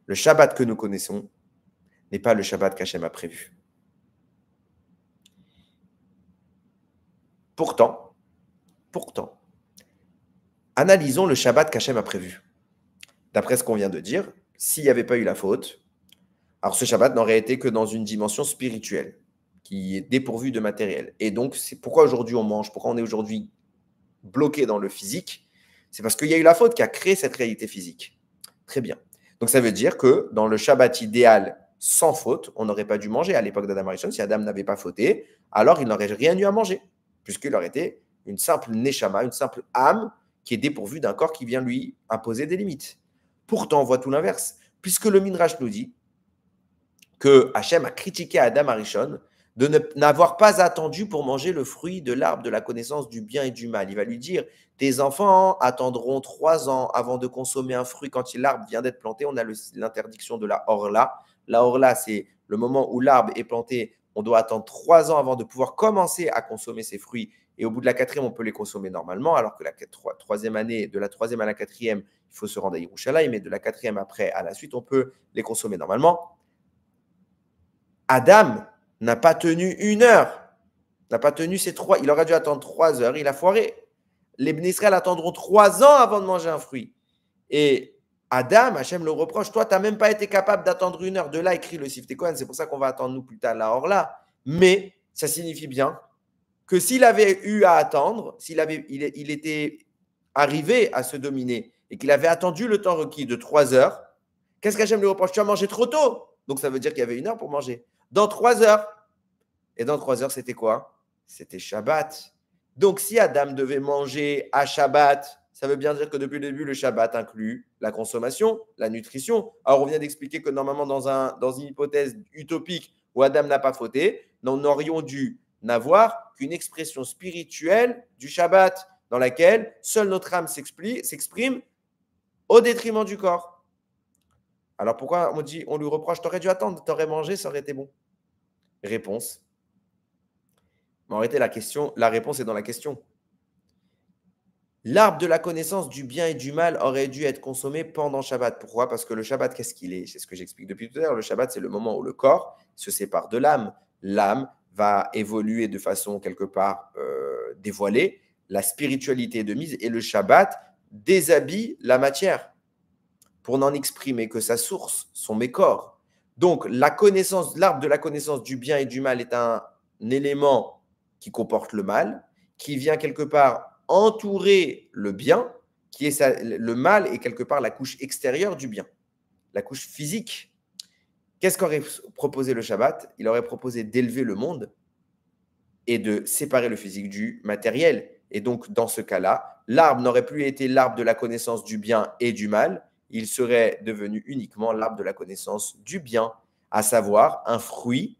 [SPEAKER 1] Le Shabbat que nous connaissons n'est pas le Shabbat qu'Hachem a prévu. Pourtant, analysons le Shabbat qu'Hachem a prévu. D'après ce qu'on vient de dire, s'il n'y avait pas eu la faute, alors ce Shabbat n'aurait été que dans une dimension spirituelle, qui est dépourvue de matériel. Et donc, c'est pourquoi aujourd'hui on mange, pourquoi on est aujourd'hui bloqué dans le physique, c'est parce qu'il y a eu la faute qui a créé cette réalité physique. Très bien. Donc ça veut dire que dans le Shabbat idéal, sans faute, on n'aurait pas dû manger à l'époque d'Adam Arishon. Si Adam n'avait pas fauté, alors il n'aurait rien eu à manger, puisqu'il aurait été une simple neshama, une simple âme qui est dépourvue d'un corps qui vient lui imposer des limites. Pourtant, on voit tout l'inverse, puisque le Midrash nous dit que Hachem a critiqué Adam Arishon de n'avoir pas attendu pour manger le fruit de l'arbre de la connaissance du bien et du mal. Il va lui dire, tes enfants attendront 3 ans avant de consommer un fruit quand l'arbre vient d'être planté. On a l'interdiction de la orla. La orla, c'est le moment où l'arbre est planté. On doit attendre 3 ans avant de pouvoir commencer à consommer ses fruits. Et au bout de la 4e, on peut les consommer normalement, alors que la 3e année, de la 3e à la 4e, il faut se rendre à Yerushalayim, mais de la 4e après à la suite, on peut les consommer normalement. Adam n'a pas tenu 1 heure, n'a pas tenu ses 3, il aurait dû attendre 3 heures, il a foiré. Les Bnei Israël attendront 3 ans avant de manger un fruit. Et Adam, Hachem le reproche, toi, tu n'as même pas été capable d'attendre 1 heure. De là, écrit le Siftei Kohen, c'est pour ça qu'on va attendre nous plus tard la Orla. Mais ça signifie bien que s'il avait eu à attendre, il était arrivé à se dominer et qu'il avait attendu le temps requis de 3 heures, qu'est-ce qu'Hachem lui reproche? Tu as mangé trop tôt. Donc ça veut dire qu'il y avait 1 heure pour manger. Dans 3 heures. Et dans 3 heures, c'était quoi? C'était Shabbat. Donc si Adam devait manger à Shabbat, ça veut bien dire que depuis le début, le Shabbat inclut la consommation, la nutrition. Alors on vient d'expliquer que normalement, dans une hypothèse utopique où Adam n'a pas fauté, nous n'aurions dû n'avoir qu'une expression spirituelle du Shabbat dans laquelle seule notre âme s'exprime au détriment du corps. Alors pourquoi on lui reproche, t'aurais dû attendre, t'aurais mangé, ça aurait été bon? Réponse. Mais en réalité, la réponse est dans la question. L'arbre de la connaissance du bien et du mal aurait dû être consommé pendant Shabbat. Pourquoi? Parce que le Shabbat, qu'est-ce qu'il est? C'est ce que j'explique depuis tout à l'heure. Le Shabbat, c'est le moment où le corps se sépare de l'âme. L'âme va évoluer de façon quelque part dévoilée. La spiritualité est de mise et le Shabbat déshabille la matière pour n'en exprimer que sa source, son mécor. Donc, l'arbre de la connaissance du bien et du mal est un élément qui comporte le mal, qui vient quelque part entourer le bien, le mal est quelque part la couche extérieure du bien, la couche physique. Qu'est-ce qu'aurait proposé le Shabbat? Il aurait proposé d'élever le monde et de séparer le physique du matériel. Et donc, dans ce cas-là, l'arbre n'aurait plus été l'arbre de la connaissance du bien et du mal, il serait devenu uniquement l'arbre de la connaissance du bien, à savoir un fruit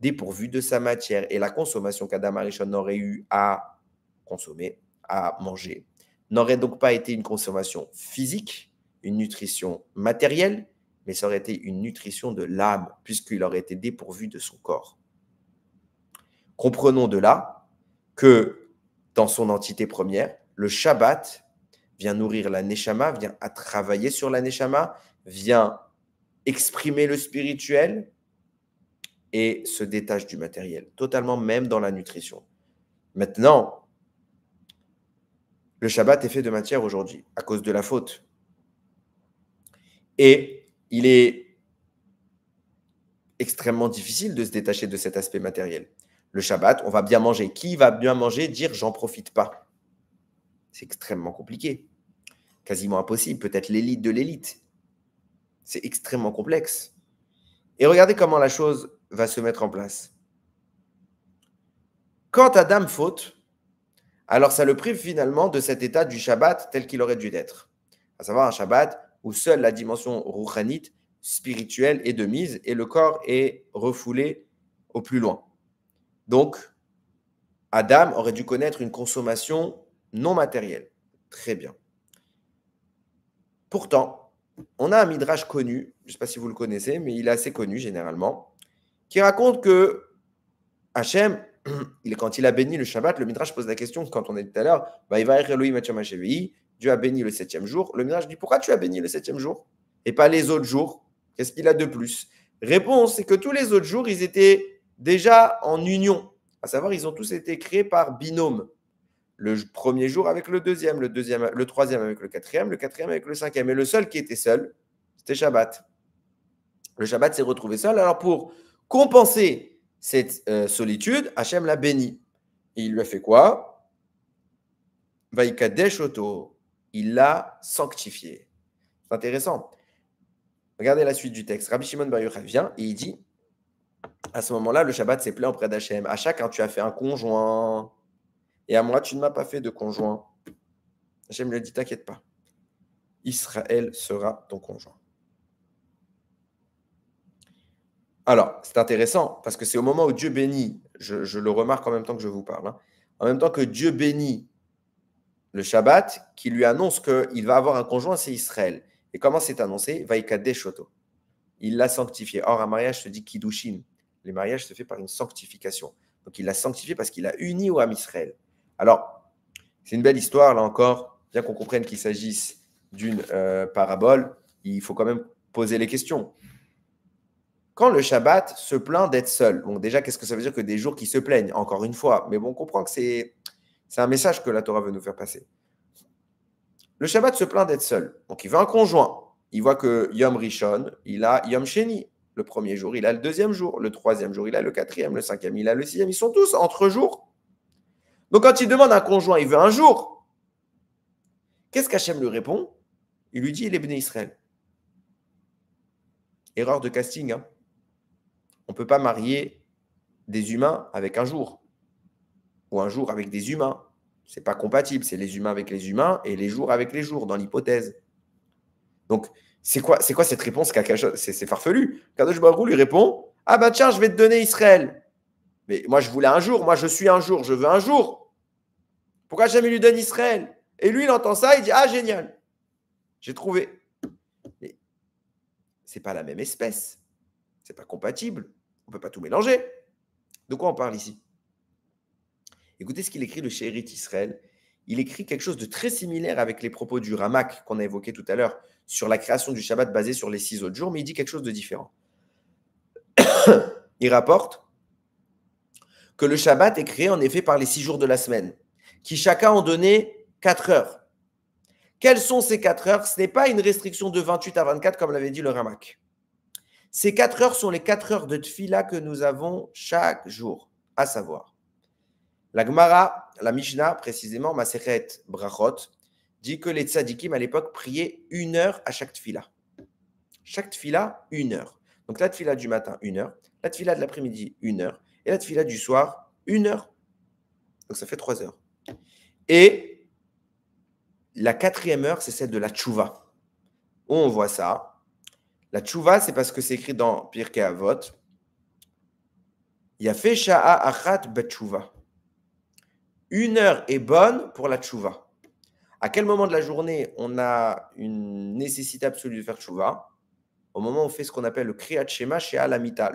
[SPEAKER 1] dépourvu de sa matière. Et la consommation qu'Adam Arishon aurait eu à consommer, à manger, n'aurait donc pas été une consommation physique, une nutrition matérielle, mais ça aurait été une nutrition de l'âme, puisqu'il aurait été dépourvu de son corps. Comprenons de là que dans son entité première, le Shabbat vient nourrir la Neshama, vient à travailler sur la Neshama, vient exprimer le spirituel et se détache du matériel, totalement même dans la nutrition. Maintenant, le Shabbat est fait de matière aujourd'hui à cause de la faute. Et il est extrêmement difficile de se détacher de cet aspect matériel. Le Shabbat, on va bien manger. Qui va bien manger dire j'en profite pas? C'est extrêmement compliqué. Quasiment impossible. Peut-être l'élite de l'élite. C'est extrêmement complexe. Et regardez comment la chose va se mettre en place. Quand Adam faute, alors ça le prive finalement de cet état du Shabbat tel qu'il aurait dû être. À savoir un Shabbat où seule la dimension rouchanite, spirituelle, est de mise et le corps est refoulé au plus loin. Donc, Adam aurait dû connaître une consommation non matérielle. Très bien. Pourtant, on a un midrash connu, je ne sais pas si vous le connaissez, mais il est assez connu généralement, qui raconte que Hachem, quand il a béni le Shabbat, le midrash pose la question, quand on est tout à l'heure, Dieu a béni le 7e jour. Le midrash dit, pourquoi tu as béni le 7e jour et pas les autres jours? Qu'est-ce qu'il a de plus? Réponse, c'est que tous les autres jours, ils étaient déjà en union. À savoir, ils ont tous été créés par binôme. Le premier jour avec le deuxième, le troisième avec le quatrième avec le cinquième. Et le seul qui était seul, c'était Shabbat. Le Shabbat s'est retrouvé seul. Alors pour compenser cette solitude, Hachem l'a béni. Et il lui a fait quoi? Vaïkadesh Oto. Il l'a sanctifié. C'est intéressant. Regardez la suite du texte. Rabbi Shimon Bar Yochai vient et il dit, à ce moment-là, le Shabbat s'est plaint auprès d'Hachem. À chacun, tu as fait un conjoint. Et à moi, tu ne m'as pas fait de conjoint. Hachem lui a dit, t'inquiète pas. Israël sera ton conjoint. Alors, c'est intéressant parce que c'est au moment où Dieu bénit, je le remarque en même temps que je vous parle, hein, en même temps que Dieu bénit le Shabbat, qui lui annonce qu'il va avoir un conjoint, c'est Israël. Et comment c'est annoncé? Vaïkadesh Oto. Il l'a sanctifié. Or, un mariage se dit Kiddushin. Les mariages se fait par une sanctification. Donc, il l'a sanctifié parce qu'il a uni au Ham Israël. Alors, c'est une belle histoire, là encore. Bien qu'on comprenne qu'il s'agisse d'une parabole, il faut quand même poser les questions. Quand le Shabbat se plaint d'être seul, bon, déjà, qu'est-ce que ça veut dire que des jours qui se plaignent? Encore une fois, mais bon, on comprend que c'est un message que la Torah veut nous faire passer. Le Shabbat se plaint d'être seul. Donc, il veut un conjoint. Il voit que Yom Rishon, il a Yom Sheni. Le premier jour, il a le deuxième jour. Le troisième jour, il a le quatrième. Le cinquième, il a le sixième. Ils sont tous entre jours. Donc, quand il demande un conjoint, il veut un jour. Qu'est-ce qu'Hachem lui répond? Il lui dit, il est béni Israël. Erreur de casting. Hein. On ne peut pas marier des humains avec un jour. Ou un jour avec des humains. Ce n'est pas compatible. C'est les humains avec les humains et les jours avec les jours, dans l'hypothèse. Donc, c'est quoi cette réponse? C'est farfelu. Kadosh Baruch Hu lui répond, ah bah tiens, je vais te donner Israël. Mais moi, je voulais un jour. Moi, je suis un jour. Je veux un jour. Pourquoi jamais lui donne Israël? Et lui, il entend ça, il dit, ah génial. J'ai trouvé. Mais ce n'est pas la même espèce. Ce n'est pas compatible. On ne peut pas tout mélanger. De quoi on parle ici? Écoutez ce qu'il écrit, le She'erit Israël. Il écrit quelque chose de très similaire avec les propos du Ramak qu'on a évoqué tout à l'heure sur la création du Shabbat basée sur les 6 autres jours, mais il dit quelque chose de différent. Il rapporte que le Shabbat est créé en effet par les 6 jours de la semaine, qui chacun ont donné 4 heures. Quelles sont ces 4 heures? Ce n'est pas une restriction de 28 à 24 comme l'avait dit le Ramak. Ces 4 heures sont les 4 heures de Tfila que nous avons chaque jour, à savoir. La Gemara, la Mishnah, précisément, Masechet Brachot, dit que les tzadikim à l'époque priaient 1 heure à chaque tfila. Chaque tfila, 1 heure. Donc la tfila du matin, 1 heure. La tfila de l'après-midi, 1 heure. Et la tfila du soir, 1 heure. Donc ça fait 3 heures. Et la 4e heure, c'est celle de la tchouva. Où on voit ça. La tchouva, c'est parce que c'est écrit dans Pirkei Avot. Yafé sha'a achat bet tchouva. 1 heure est bonne pour la tchouva. À quel moment de la journée on a une nécessité absolue de faire tchouva? Au moment où on fait ce qu'on appelle le kriyat shema chez Alamita,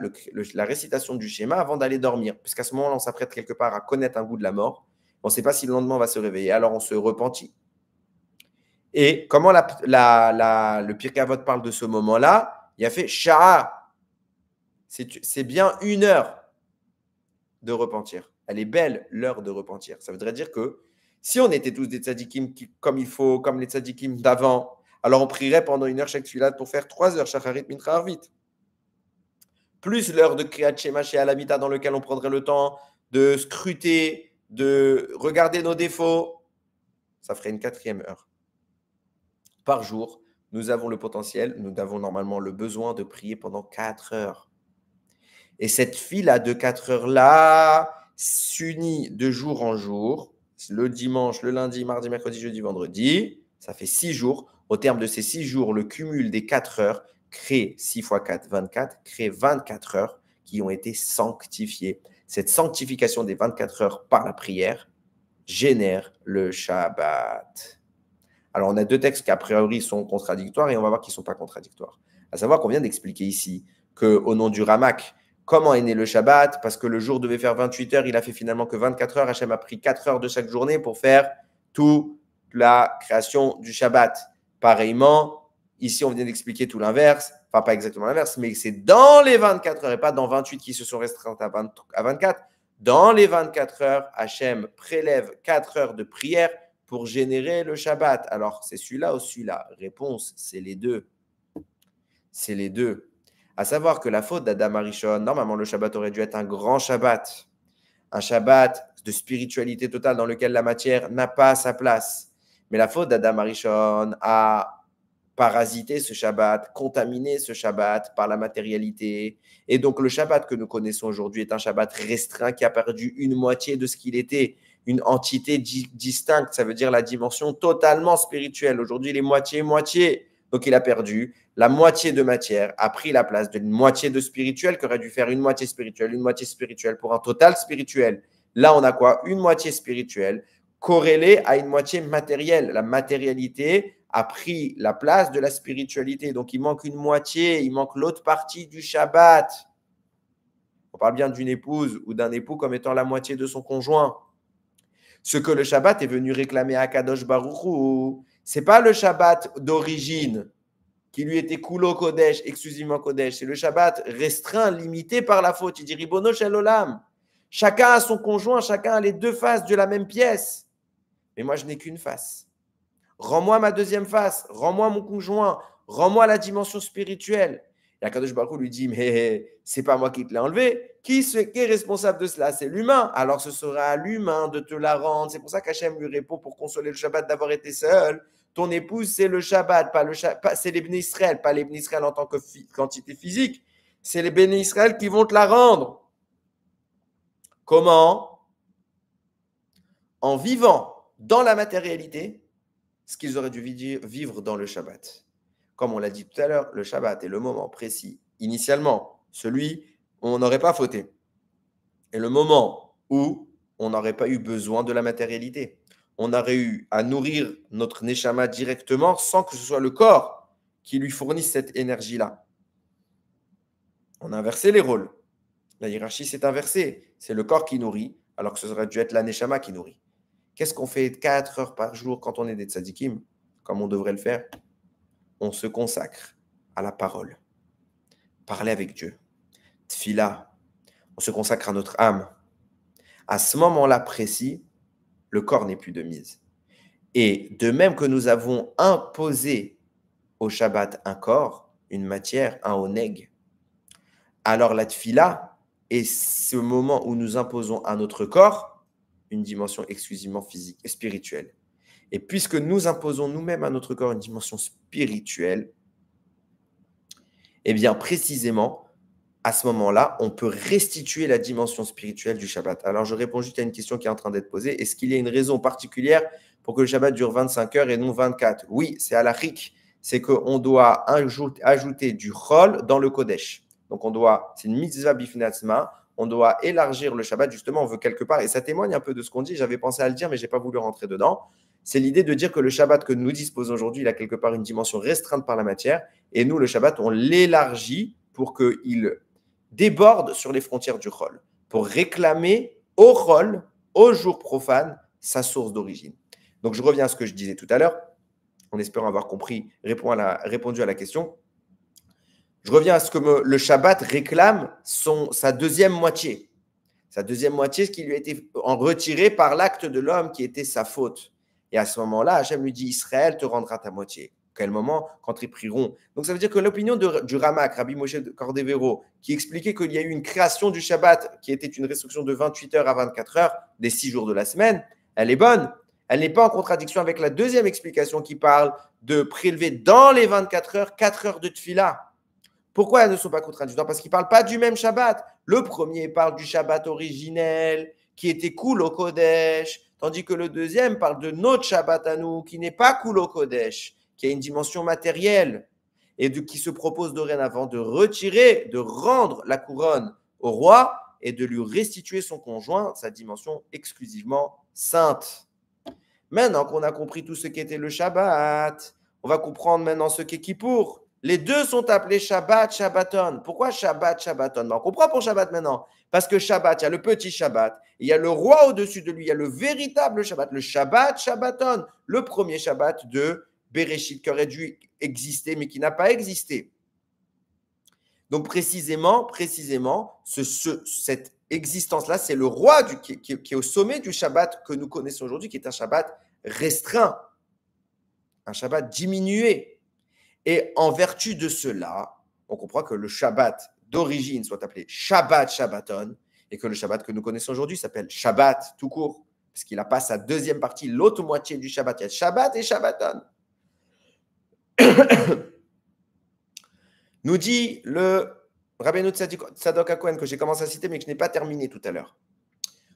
[SPEAKER 1] la récitation du schéma avant d'aller dormir. Puisqu'à ce moment-là, on s'apprête quelque part à connaître un goût de la mort. On ne sait pas si le lendemain on va se réveiller. Alors on se repentit. Et comment le Pirkei Avot parle de ce moment-là? Il a fait sha'a. C'est bien 1 heure de repentir. Elle est belle, l'heure de repentir. Ça voudrait dire que si on était tous des tzadikim comme il faut, comme les tzadikim d'avant, alors on prierait pendant 1 heure chaque tefila pour faire 3 heures, shacharit, mincha, arvit. Plus l'heure de kriyat shema chez Alamita dans lequel on prendrait le temps de scruter, de regarder nos défauts. Ça ferait une 4e heure. Par jour, nous avons le potentiel, nous avons normalement le besoin de prier pendant 4 heures. Et cette fila de 4 heures-là s'unit de jour en jour. Le dimanche, le lundi, mardi, mercredi, jeudi, vendredi. Ça fait 6 jours. Au terme de ces 6 jours, le cumul des 4 heures crée 6 x 4, 24, crée 24 heures qui ont été sanctifiées. Cette sanctification des 24 heures par la prière génère le Shabbat. Alors, on a 2 textes qui, a priori, sont contradictoires et on va voir qu'ils ne sont pas contradictoires. À savoir qu'on vient d'expliquer ici qu'au nom du Ramak, comment est né le Shabbat? Parce que le jour devait faire 28 heures, il a fait finalement que 24 heures. Hachem a pris 4 heures de chaque journée pour faire toute la création du Shabbat. Pareillement, ici, on vient d'expliquer tout l'inverse. Enfin, pas exactement l'inverse, mais c'est dans les 24 heures et pas dans 28 qui se sont restreintes à 24. Dans les 24 heures, Hachem prélève 4 heures de prière pour générer le Shabbat. Alors, c'est celui-là ou celui-là? Réponse, c'est les deux. C'est les deux. À savoir que la faute d'Adam Arishon, normalement, le Shabbat aurait dû être un grand Shabbat. Un Shabbat de spiritualité totale dans lequel la matière n'a pas sa place. Mais la faute d'Adam Arishon a parasité ce Shabbat, contaminé ce Shabbat par la matérialité. Et donc, le Shabbat que nous connaissons aujourd'hui est un Shabbat restreint qui a perdu une moitié de ce qu'il était. Une entité distincte, ça veut dire la dimension totalement spirituelle. Aujourd'hui, il est moitié-moitié. Donc, il a perdu la moitié de matière, a pris la place d'une moitié de spirituel, qui aurait dû faire une moitié spirituelle pour un total spirituel. Là, on a quoi? Une moitié spirituelle corrélée à une moitié matérielle. La matérialité a pris la place de la spiritualité. Donc, il manque une moitié, il manque l'autre partie du Shabbat. On parle bien d'une épouse ou d'un époux comme étant la moitié de son conjoint. Ce que le Shabbat est venu réclamer à Kadosh Baruch Hu, ce n'est pas le Shabbat d'origine qui lui était Kulo Kodesh, exclusivement Kodesh. C'est le Shabbat restreint, limité par la faute. Il dit Ribono Shel Olam. Chacun a son conjoint, chacun a les 2 faces de la même pièce. Mais moi, je n'ai qu'une face. Rends-moi ma 2e face, rends-moi mon conjoint, rends-moi la dimension spirituelle. Et Akadosh Baruch Hu lui dit, mais c'est pas moi qui te l'ai enlevé. Qui est responsable de cela? C'est l'humain. Alors ce sera à l'humain de te la rendre. C'est pour ça qu'Hachem lui répond pour consoler le Shabbat d'avoir été seul. Ton épouse, c'est le Shabbat, c'est les Béné Israël, pas les Béné Israël en tant que quantité physique. C'est les Béné Israël qui vont te la rendre. Comment? En vivant dans la matérialité ce qu'ils auraient dû vivre dans le Shabbat. Comme on l'a dit tout à l'heure, le Shabbat est le moment précis, initialement, celui où on n'aurait pas fauté. Et le moment où on n'aurait pas eu besoin de la matérialité. On aurait eu à nourrir notre Neshama directement sans que ce soit le corps qui lui fournisse cette énergie-là. On a inversé les rôles. La hiérarchie s'est inversée. C'est le corps qui nourrit, alors que ce aurait dû être la Neshama qui nourrit. Qu'est-ce qu'on fait 4 heures par jour quand on est des tzadikim, comme on devrait le faire? On se consacre à la parole. Parler avec Dieu. Tfila. On se consacre à notre âme. À ce moment-là précis, le corps n'est plus de mise. Et de même que nous avons imposé au Shabbat un corps, une matière, un oneg, alors la tfila est ce moment où nous imposons à notre corps une dimension exclusivement physique et spirituelle. Et puisque nous imposons nous-mêmes à notre corps une dimension spirituelle, eh bien précisément, à ce moment-là, on peut restituer la dimension spirituelle du Shabbat. Alors je réponds juste à une question qui est en train d'être posée. Est-ce qu'il y a une raison particulière pour que le Shabbat dure 25 heures et non 24? Oui, c'est halakhique. C'est qu'on doit ajouter du chol dans le Kodesh. Donc c'est une mitzvah bifnatzma. On doit élargir le Shabbat, justement, on veut quelque part, et ça témoigne un peu de ce qu'on dit, j'avais pensé à le dire, mais je n'ai pas voulu rentrer dedans. C'est l'idée de dire que le Shabbat que nous disposons aujourd'hui, il a quelque part une dimension restreinte par la matière, et nous, le Shabbat, on l'élargit pour qu'il déborde sur les frontières du Chol, pour réclamer au Chol, au jour profane, sa source d'origine. Donc je reviens à ce que je disais tout à l'heure, en espérant avoir compris, répondu à la question. Je reviens à ce que le Shabbat réclame sa deuxième moitié. Sa deuxième moitié, ce qui lui a été retiré par l'acte de l'homme qui était sa faute. Et à ce moment-là, Hachem lui dit, Israël te rendra ta moitié. Quel moment? Quand ils prieront. Donc ça veut dire que l'opinion du Ramak, Rabbi Moshe Cordovero, qui expliquait qu'il y a eu une création du Shabbat qui était une restriction de 28 heures à 24 heures des 6 jours de la semaine, elle est bonne. Elle n'est pas en contradiction avec la deuxième explication qui parle de prélever dans les 24 heures 4 heures de tfila. Pourquoi elles ne sont pas contradictoires? Parce qu'ils ne parlent pas du même Shabbat. Le premier parle du Shabbat originel, qui était cool au Kodesh, tandis que le deuxième parle de notre Shabbat à nous, qui n'est pas cool au Kodesh, qui a une dimension matérielle, et qui se propose dorénavant de retirer, de rendre la couronne au roi, et de lui restituer son conjoint, sa dimension exclusivement sainte. Maintenant qu'on a compris tout ce qu'était le Shabbat, on va comprendre maintenant ce qu'est Kippour. Les deux sont appelés Shabbat, Shabbaton. Pourquoi Shabbat, Shabbaton? On comprend pour Shabbat maintenant. Parce que Shabbat, il y a le petit Shabbat, il y a le roi au-dessus de lui, il y a le véritable Shabbat, le Shabbat, Shabbaton, le premier Shabbat de Bereshit, qui aurait dû exister, mais qui n'a pas existé. Donc précisément, cette existence-là, c'est le roi qui est au sommet du Shabbat que nous connaissons aujourd'hui, qui est un Shabbat restreint, un Shabbat diminué. Et en vertu de cela, on comprend que le Shabbat d'origine soit appelé Shabbat Shabbaton et que le Shabbat que nous connaissons aujourd'hui s'appelle Shabbat tout court, parce qu'il n'a pas sa deuxième partie, l'autre moitié du Shabbat. Il y a Shabbat et Shabbaton. Nous dit le Rabbeinu Tzadok HaKohen que j'ai commencé à citer mais que je n'ai pas terminé tout à l'heure.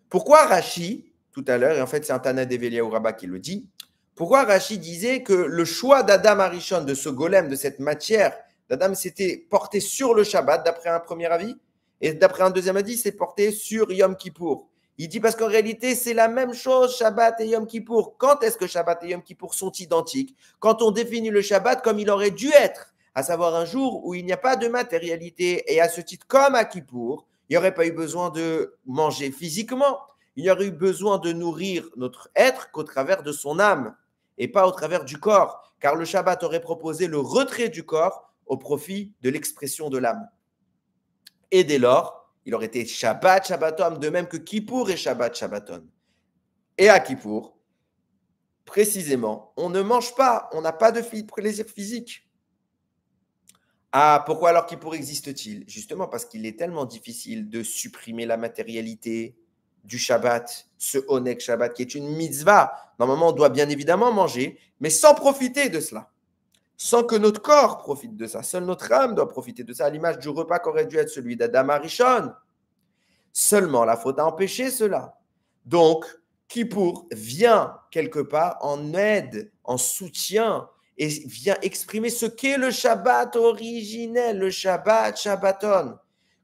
[SPEAKER 1] Pourquoi Rashi, tout à l'heure, et en fait c'est un Tana d'Eveliaou Rabbah qui le dit, pourquoi Rashi disait que le choix d'Adam Arishon, de ce golem, de cette matière d'Adam, s'était porté sur le Shabbat, d'après un premier avis, et d'après un deuxième avis, c'est porté sur Yom Kippour. Il dit parce qu'en réalité, c'est la même chose, Shabbat et Yom Kippour. Quand est-ce que Shabbat et Yom Kippour sont identiques? Quand on définit le Shabbat comme il aurait dû être, à savoir un jour où il n'y a pas de matérialité, et à ce titre, comme à Kippour, il n'y aurait pas eu besoin de manger physiquement, il y aurait eu besoin de nourrir notre être qu'au travers de son âme, et pas au travers du corps, car le Shabbat aurait proposé le retrait du corps au profit de l'expression de l'âme. Et dès lors, il aurait été Shabbat, Shabbaton, de même que Kippour et Shabbat, Shabbaton. Et à Kippour, précisément, on ne mange pas, on n'a pas de plaisir physique. Ah, pourquoi alors Kippour existe-t-il? Justement parce qu'il est tellement difficile de supprimer la matérialité du Shabbat, ce Oneg Shabbat qui est une mitzvah. Normalement, on doit bien évidemment manger, mais sans profiter de cela, sans que notre corps profite de ça. Seule notre âme doit profiter de ça, à l'image du repas qu'aurait dû être celui d'Adam Arishon. Seulement, la faute a empêché cela. Donc, Kippour vient quelque part en aide, en soutien, et vient exprimer ce qu'est le Shabbat originel, le Shabbat Shabbaton.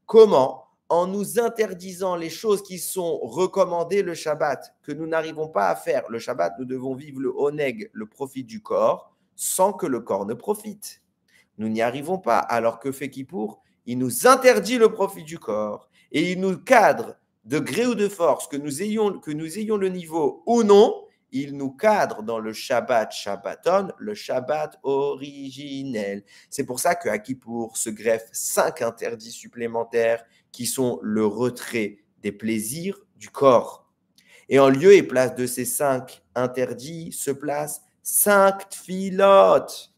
[SPEAKER 1] Comment? En nous interdisant les choses qui sont recommandées le Shabbat, que nous n'arrivons pas à faire. Le Shabbat, nous devons vivre le oneg, le profit du corps, sans que le corps ne profite. Nous n'y arrivons pas. Alors que fait Kippour? Il nous interdit le profit du corps et il nous cadre de gré ou de force, que nous ayons le niveau ou non, il nous cadre dans le Shabbat Shabbaton, le Shabbat originel. C'est pour ça qu'à Kippour se greffent 5 interdits supplémentaires qui sont le retrait des plaisirs du corps. Et en lieu et place de ces 5 interdits se placent 5 tfilotes.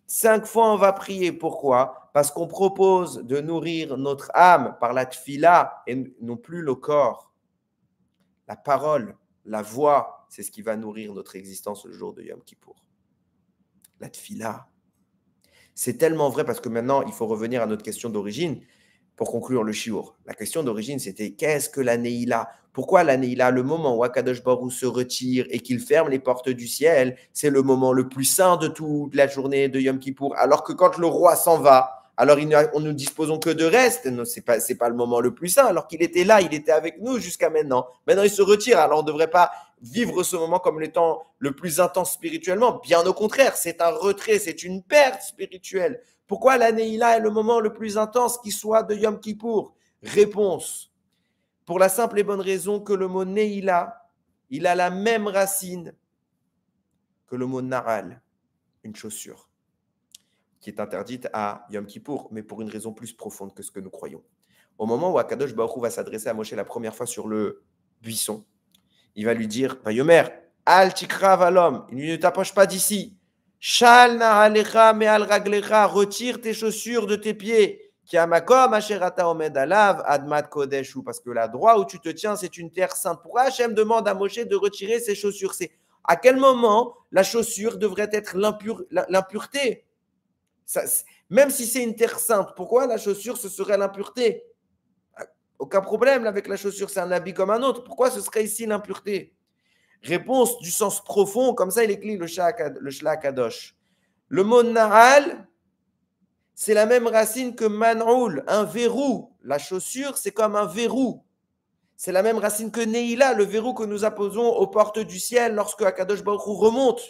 [SPEAKER 1] 5 fois, on va prier. Pourquoi? Parce qu'on propose de nourrir notre âme par la tfila et non plus le corps. La parole, la voix, c'est ce qui va nourrir notre existence le jour de Yom Kippour. La tfila. C'est tellement vrai parce que maintenant, il faut revenir à notre question d'origine pour conclure le shiur. La question d'origine, c'était qu'est-ce que la Neila? Pourquoi la Neila, le moment où Akadosh Baruch se retire et qu'il ferme les portes du ciel, c'est le moment le plus saint de toute la journée de Yom Kippour, alors que quand le roi s'en va, alors on ne disposons que de reste, ce n'est pas le moment le plus saint, alors qu'il était là, il était avec nous jusqu'à maintenant. Maintenant, il se retire, alors on ne devrait pas vivre ce moment comme l'étant le plus intense spirituellement. Bien au contraire, c'est un retrait, c'est une perte spirituelle. Pourquoi la Neila est le moment le plus intense qui soit de Yom Kippour? Réponse. Pour la simple et bonne raison que le mot Neila, il a la même racine que le mot Naral, une chaussure, qui est interdite à Yom Kippour, mais pour une raison plus profonde que ce que nous croyons. Au moment où Akadosh Baruch Hu va s'adresser à Moshe la première fois sur le buisson, il va lui dire, Vayomer, Al tikra valom, il ne t'approche pas d'ici. Shal na'alecha me'al raglecha, retire tes chaussures de tes pieds. Kiamakom asherata omed alav admat kodeshu, parce que l'endroit où tu te tiens, c'est une terre sainte. Pourquoi Hachem demande à Moshe de retirer ses chaussures? C'est à quel moment la chaussure devrait être l'impureté? Même si c'est une terre sainte, pourquoi la chaussure, ce serait l'impureté? Aucun problème avec la chaussure, c'est un habit comme un autre. Pourquoi ce serait ici l'impureté? Réponse du sens profond, comme ça il écrit le Shla Kadosh. Le mot Nahal, c'est la même racine que Man'oul, un verrou. La chaussure, c'est comme un verrou. C'est la même racine que Neila, le verrou que nous apposons aux portes du ciel lorsque Akadosh Baruch Hu remonte.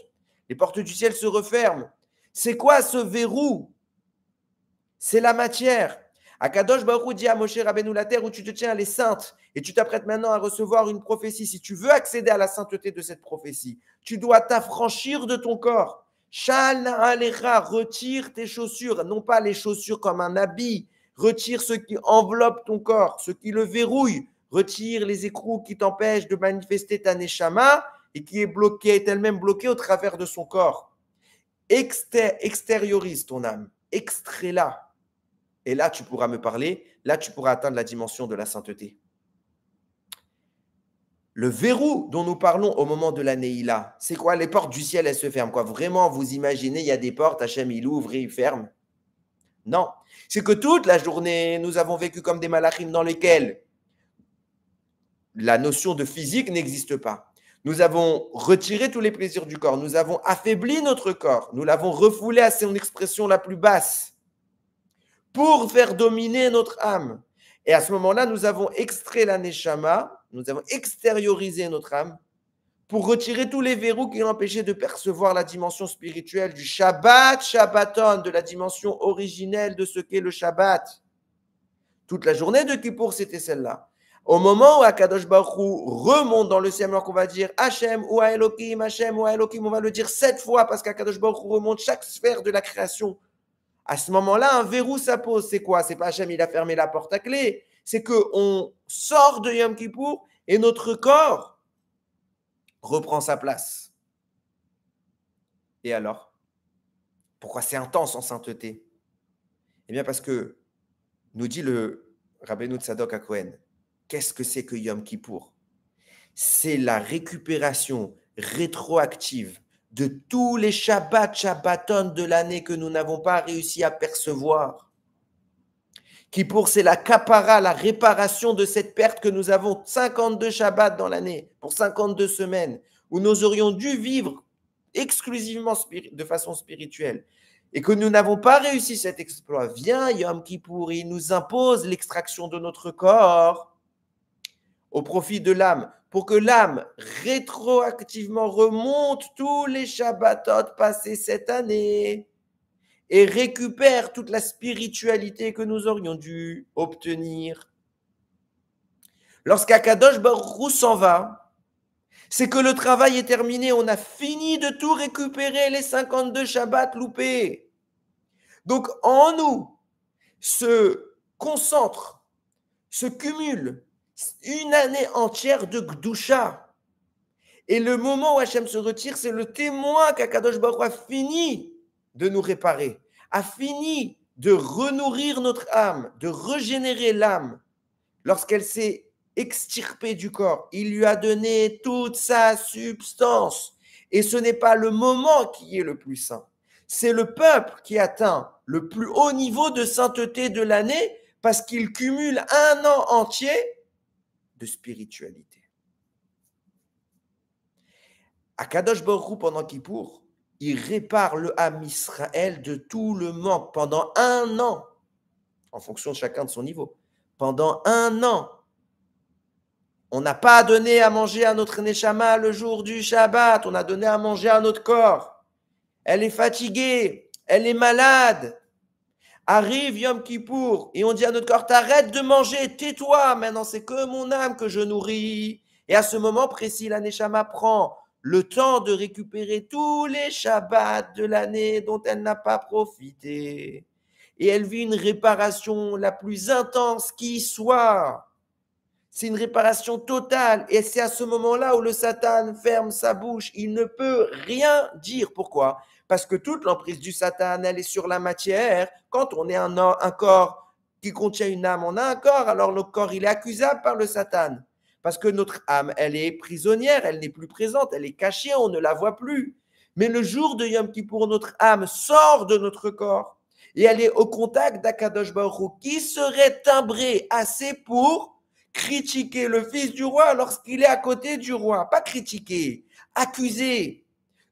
[SPEAKER 1] Les portes du ciel se referment. C'est quoi ce verrou? C'est la matière. Akadosh Baruch Hu dit à Moshe Rabbeinu, la terre où tu te tiens, elle est sainte. Et tu t'apprêtes maintenant à recevoir une prophétie. Si tu veux accéder à la sainteté de cette prophétie, tu dois t'affranchir de ton corps. Shal na'alecha, retire tes chaussures, non pas les chaussures comme un habit. Retire ce qui enveloppe ton corps, ce qui le verrouille. Retire les écrous qui t'empêchent de manifester ta neshama et qui est bloquée, est elle-même bloquée au travers de son corps. Extériorise ton âme, extrais-la. Et là, tu pourras me parler, là, tu pourras atteindre la dimension de la sainteté. Le verrou dont nous parlons au moment de la Neila, c'est quoi? Les portes du ciel, elles se ferment. Quoi? Vraiment, vous imaginez, il y a des portes, Hachem, il ouvre et il ferme? Non. C'est que toute la journée, nous avons vécu comme des malachim dans lesquels la notion de physique n'existe pas. Nous avons retiré tous les plaisirs du corps. Nous avons affaibli notre corps. Nous l'avons refoulé à son expression la plus basse pour faire dominer notre âme. Et à ce moment-là, nous avons extrait la neshama, nous avons extériorisé notre âme pour retirer tous les verrous qui l'empêchaient de percevoir la dimension spirituelle du Shabbat, Shabbaton, de la dimension originelle de ce qu'est le Shabbat. Toute la journée de Kippour, c'était celle-là. Au moment où Akadosh Baruch Hu remonte dans le ciel, alors qu'on va dire Hachem ou Elohim, on va le dire 7 fois parce qu'Akadosh Baruch Hu remonte chaque sphère de la création. À ce moment-là, un verrou s'impose. C'est quoi? C'est pas Hachem, il a fermé la porte à clé. C'est qu'on sort de Yom Kippour et notre corps reprend sa place. Et alors? Pourquoi c'est intense en sainteté? Eh bien, parce que nous dit le Rabbeinu Tzadok HaKohen, qu'est-ce que c'est que Yom Kippour? C'est la récupération rétroactive de tous les Shabbaton de l'année que nous n'avons pas réussi à percevoir. Kippour, c'est la kapara, la réparation de cette perte que nous avons 52 Shabbats dans l'année, pour 52 semaines, où nous aurions dû vivre exclusivement de façon spirituelle, et que nous n'avons pas réussi cet exploit. Vient Yom Kippour, il nous impose l'extraction de notre corps au profit de l'âme, pour que l'âme rétroactivement remonte tous les Shabbatot passés cette année et récupère toute la spiritualité que nous aurions dû obtenir. Lorsqu'Akadosh Baruch Hu s'en va, c'est que le travail est terminé, on a fini de tout récupérer, les 52 Shabbats loupés. Donc en nous se concentre, se cumule une année entière de Gdusha. Et le moment où Hachem se retire, c'est le témoin qu'Akadosh Baruch Hu a fini de nous réparer, a fini de renourrir notre âme, de régénérer l'âme. Lorsqu'elle s'est extirpée du corps, il lui a donné toute sa substance. Et ce n'est pas le moment qui est le plus saint. C'est le peuple qui atteint le plus haut niveau de sainteté de l'année parce qu'il cumule un an entier de spiritualité. Akadosh Baruch Hu, pendant Kippour, il répare le Ham Israël de tout le manque pendant un an, en fonction de chacun de son niveau. Pendant un an, on n'a pas donné à manger à notre Neshama le jour du Shabbat, on a donné à manger à notre corps. Elle est fatiguée, elle est malade. Arrive Yom Kippour et on dit à notre corps, t'arrêtes de manger, tais-toi, maintenant c'est que mon âme que je nourris. Et à ce moment précis, la Neshama prend le temps de récupérer tous les Shabbats de l'année dont elle n'a pas profité. Et elle vit une réparation la plus intense qui soit. C'est une réparation totale. Et c'est à ce moment-là où le Satan ferme sa bouche. Il ne peut rien dire. Pourquoi? Parce que toute l'emprise du Satan, elle est sur la matière. Quand on est un corps qui contient une âme, on a un corps. Alors le corps, il est accusable par le Satan. Parce que notre âme, elle est prisonnière, elle n'est plus présente, elle est cachée, on ne la voit plus. Mais le jour de Yom Kippour, notre âme sort de notre corps et elle est au contact d'Akadosh Baruch Hu, qui serait timbré assez pour critiquer le fils du roi lorsqu'il est à côté du roi. Pas critiquer, accuser,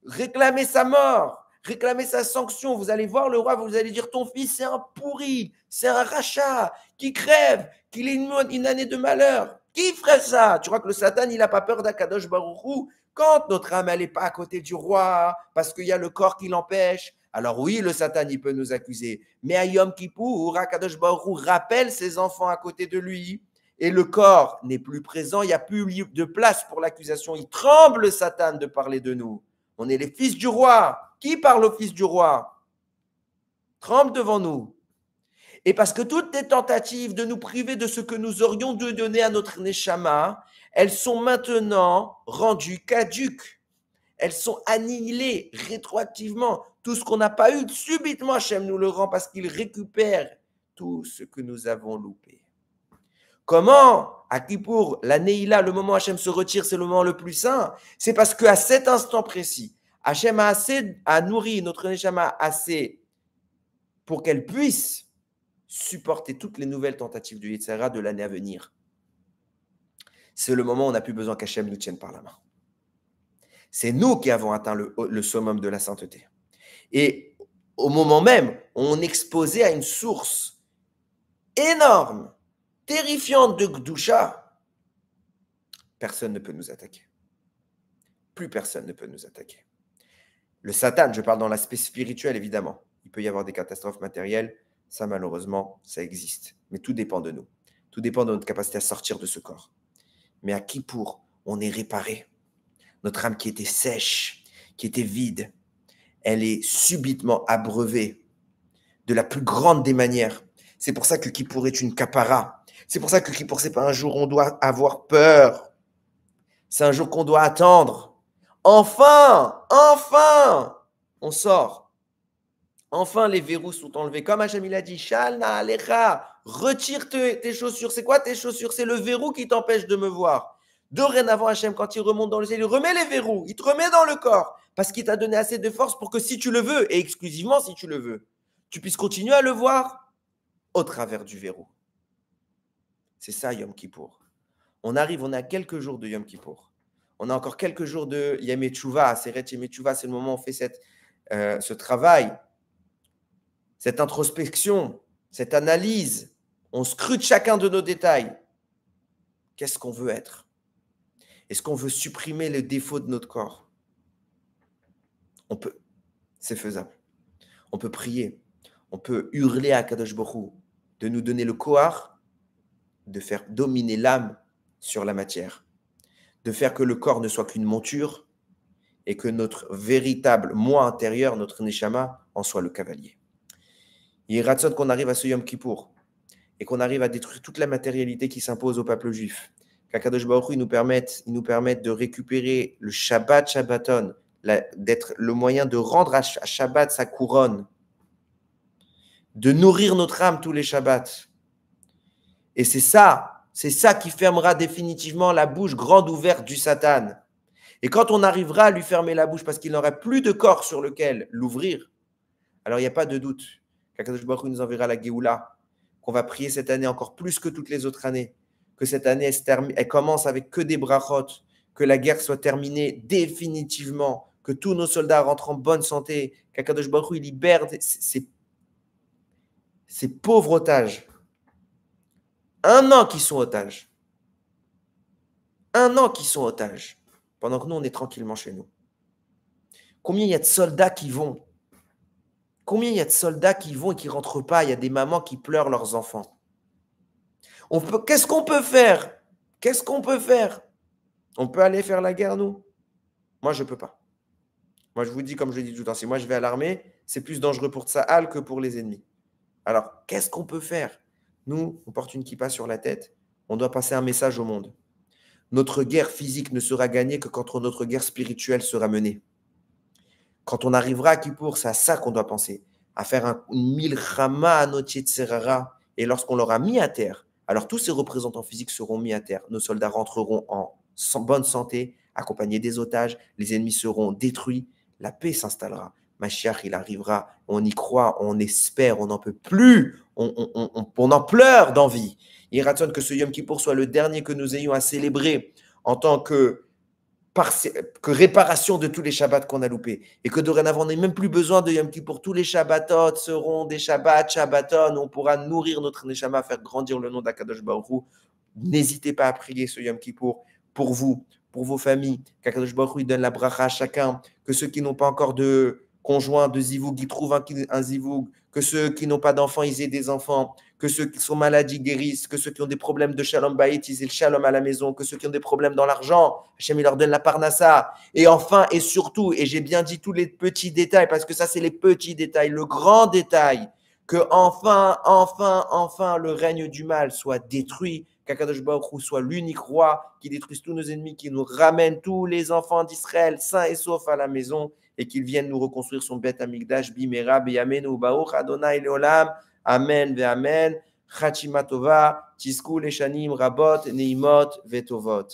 [SPEAKER 1] réclamer sa mort, réclamer sa sanction. Vous allez voir le roi, vous allez dire ton fils c'est un pourri, c'est un rachat, qui crève, qu'il ait une année de malheur. Qui ferait ça? Tu crois que le Satan, il n'a pas peur d'Akadosh Baruch Hu? Quand notre âme, elle n'est pas à côté du roi, parce qu'il y a le corps qui l'empêche, alors oui, le Satan, il peut nous accuser. Mais à Yom Kippour, Akadosh Baruch Hu rappelle ses enfants à côté de lui, et le corps n'est plus présent, il n'y a plus de place pour l'accusation. Il tremble, Satan, de parler de nous. On est les fils du roi. Qui parle au fils du roi? Tremble devant nous. Et parce que toutes les tentatives de nous priver de ce que nous aurions dû donner à notre Neshama, elles sont maintenant rendues caduques. Elles sont annihilées rétroactivement. Tout ce qu'on n'a pas eu, subitement Hachem nous le rend parce qu'il récupère tout ce que nous avons loupé. Comment, à Kippour, la Neila, le moment où Hachem se retire, c'est le moment le plus saint? C'est parce qu'à cet instant précis, Hachem a nourri notre Neshama assez pour qu'elle puisse supporter toutes les nouvelles tentatives du Yetzer Hara de l'année à venir. C'est le moment où on n'a plus besoin qu'Hachem nous tienne par la main. C'est nous qui avons atteint le summum de la sainteté. Et au moment même, on est exposé à une source énorme, terrifiante de Gdusha. Personne ne peut nous attaquer. Plus personne ne peut nous attaquer. Le Satan, je parle dans l'aspect spirituel évidemment. Il peut y avoir des catastrophes matérielles. Ça, malheureusement, ça existe. Mais tout dépend de nous. Tout dépend de notre capacité à sortir de ce corps. Mais à Kippour, on est réparé. Notre âme qui était sèche, qui était vide, elle est subitement abreuvée de la plus grande des manières. C'est pour ça que Kippour est une kapara. C'est pour ça que Kippour, c'est pas un jour où on doit avoir peur. C'est un jour qu'on doit attendre. Enfin, on sort. Enfin, les verrous sont enlevés. Comme Hachem il a dit, Shalna Alecha, retire tes chaussures. C'est quoi tes chaussures? C'est le verrou qui t'empêche de me voir. Dorénavant, Hachem, quand il remonte dans le ciel, il remet les verrous, il te remet dans le corps, parce qu'il t'a donné assez de force pour que si tu le veux, et exclusivement si tu le veux, tu puisses continuer à le voir au travers du verrou. C'est ça Yom Kippour. On arrive, on a quelques jours de Yom Kippour. On a encore quelques jours de Yom Teshuvah. Seret Yom Teshuvah, c'est le moment où on fait ce travail, cette introspection, cette analyse. On scrute chacun de nos détails. Qu'est-ce qu'on veut être? Est-ce qu'on veut supprimer les défauts de notre corps? On peut. C'est faisable. On peut prier. On peut hurler à Kadosh Baruch Hu de nous donner le kohar, de faire dominer l'âme sur la matière, de faire que le corps ne soit qu'une monture et que notre véritable moi intérieur, notre neshama, en soit le cavalier. Il est ratson qu'on arrive à ce Yom Kippour et qu'on arrive à détruire toute la matérialité qui s'impose au peuple juif. Qu'Akadosh Baruch Hu nous permette de récupérer le Shabbat Shabbaton, d'être le moyen de rendre à Shabbat sa couronne, de nourrir notre âme tous les Shabbats. Et c'est ça qui fermera définitivement la bouche grande ouverte du Satan. Et quand on arrivera à lui fermer la bouche parce qu'il n'aura plus de corps sur lequel l'ouvrir, alors il n'y a pas de doute qu'Akadosh Baruch Hu nous enverra la Géoula, qu'on va prier cette année encore plus que toutes les autres années, que cette année elle commence avec que des brachot, que la guerre soit terminée définitivement, que tous nos soldats rentrent en bonne santé, qu'Akadosh Baruch Hu libère ces pauvres otages. 1 an qu'ils sont otages. 1 an qu'ils sont otages. Pendant que nous, on est tranquillement chez nous. Combien il y a de soldats qui vont? Combien il y a de soldats qui vont et qui ne rentrent pas? Il y a des mamans qui pleurent leurs enfants. Qu'est-ce qu'on peut faire? Qu'est-ce qu'on peut faire? On peut aller faire la guerre, nous? Moi, je ne peux pas. Moi, je vous dis, comme je le dis tout le temps, si moi je vais à l'armée, c'est plus dangereux pour Tsahal que pour les ennemis. Alors, qu'est-ce qu'on peut faire? Nous, on porte une kippa sur la tête. On doit passer un message au monde. Notre guerre physique ne sera gagnée que quand notre guerre spirituelle sera menée. Quand on arrivera à Kippour, c'est à ça qu'on doit penser, à faire une milchama anotiet serara. Et lorsqu'on l'aura mis à terre, alors tous ces représentants physiques seront mis à terre. Nos soldats rentreront en bonne santé, accompagnés des otages. Les ennemis seront détruits. La paix s'installera. Mashiach, il arrivera. On y croit, on espère, on n'en peut plus. On en pleure d'envie. Il raconte que ce Yom Kippour soit le dernier que nous ayons à célébrer en tant que réparation de tous les Shabbats qu'on a loupés. Et que dorénavant, on n'ait même plus besoin de Yom Kippour. Tous les Shabbatot seront des Shabbats, Shabbaton. On pourra nourrir notre Neshama, faire grandir le nom d'Akadosh Baruch Hu. N'hésitez pas à prier ce Yom Kippour pour vous, pour vos familles. Qu'Akadosh Baruch Hu donne la bracha à chacun. Que ceux qui n'ont pas encore de conjoint, de zivoug, ils trouvent un zivoug. Que ceux qui n'ont pas d'enfants, ils aient des enfants. Que ceux qui sont malades, ils guérissent. Que ceux qui ont des problèmes de shalom bayit, ils aient le shalom à la maison. Que ceux qui ont des problèmes dans l'argent, Hachem, il leur donne la parnassa. Et enfin, et surtout, et j'ai bien dit tous les petits détails, parce que ça, c'est les petits détails. Le grand détail, que enfin, le règne du mal soit détruit, qu'Akadosh Baruch Hu soit l'unique roi qui détruise tous nos ennemis, qui nous ramène tous les enfants d'Israël sains et saufs à la maison, et qu'ils viennent nous reconstruire son Beth Amikdash, Bimera, Beyamenu, Baruch, Adonai Leolam, Amen, Ve Amen, Chachima Tova, Tisku Leshanim, Rabot, Neimot, Vetovot.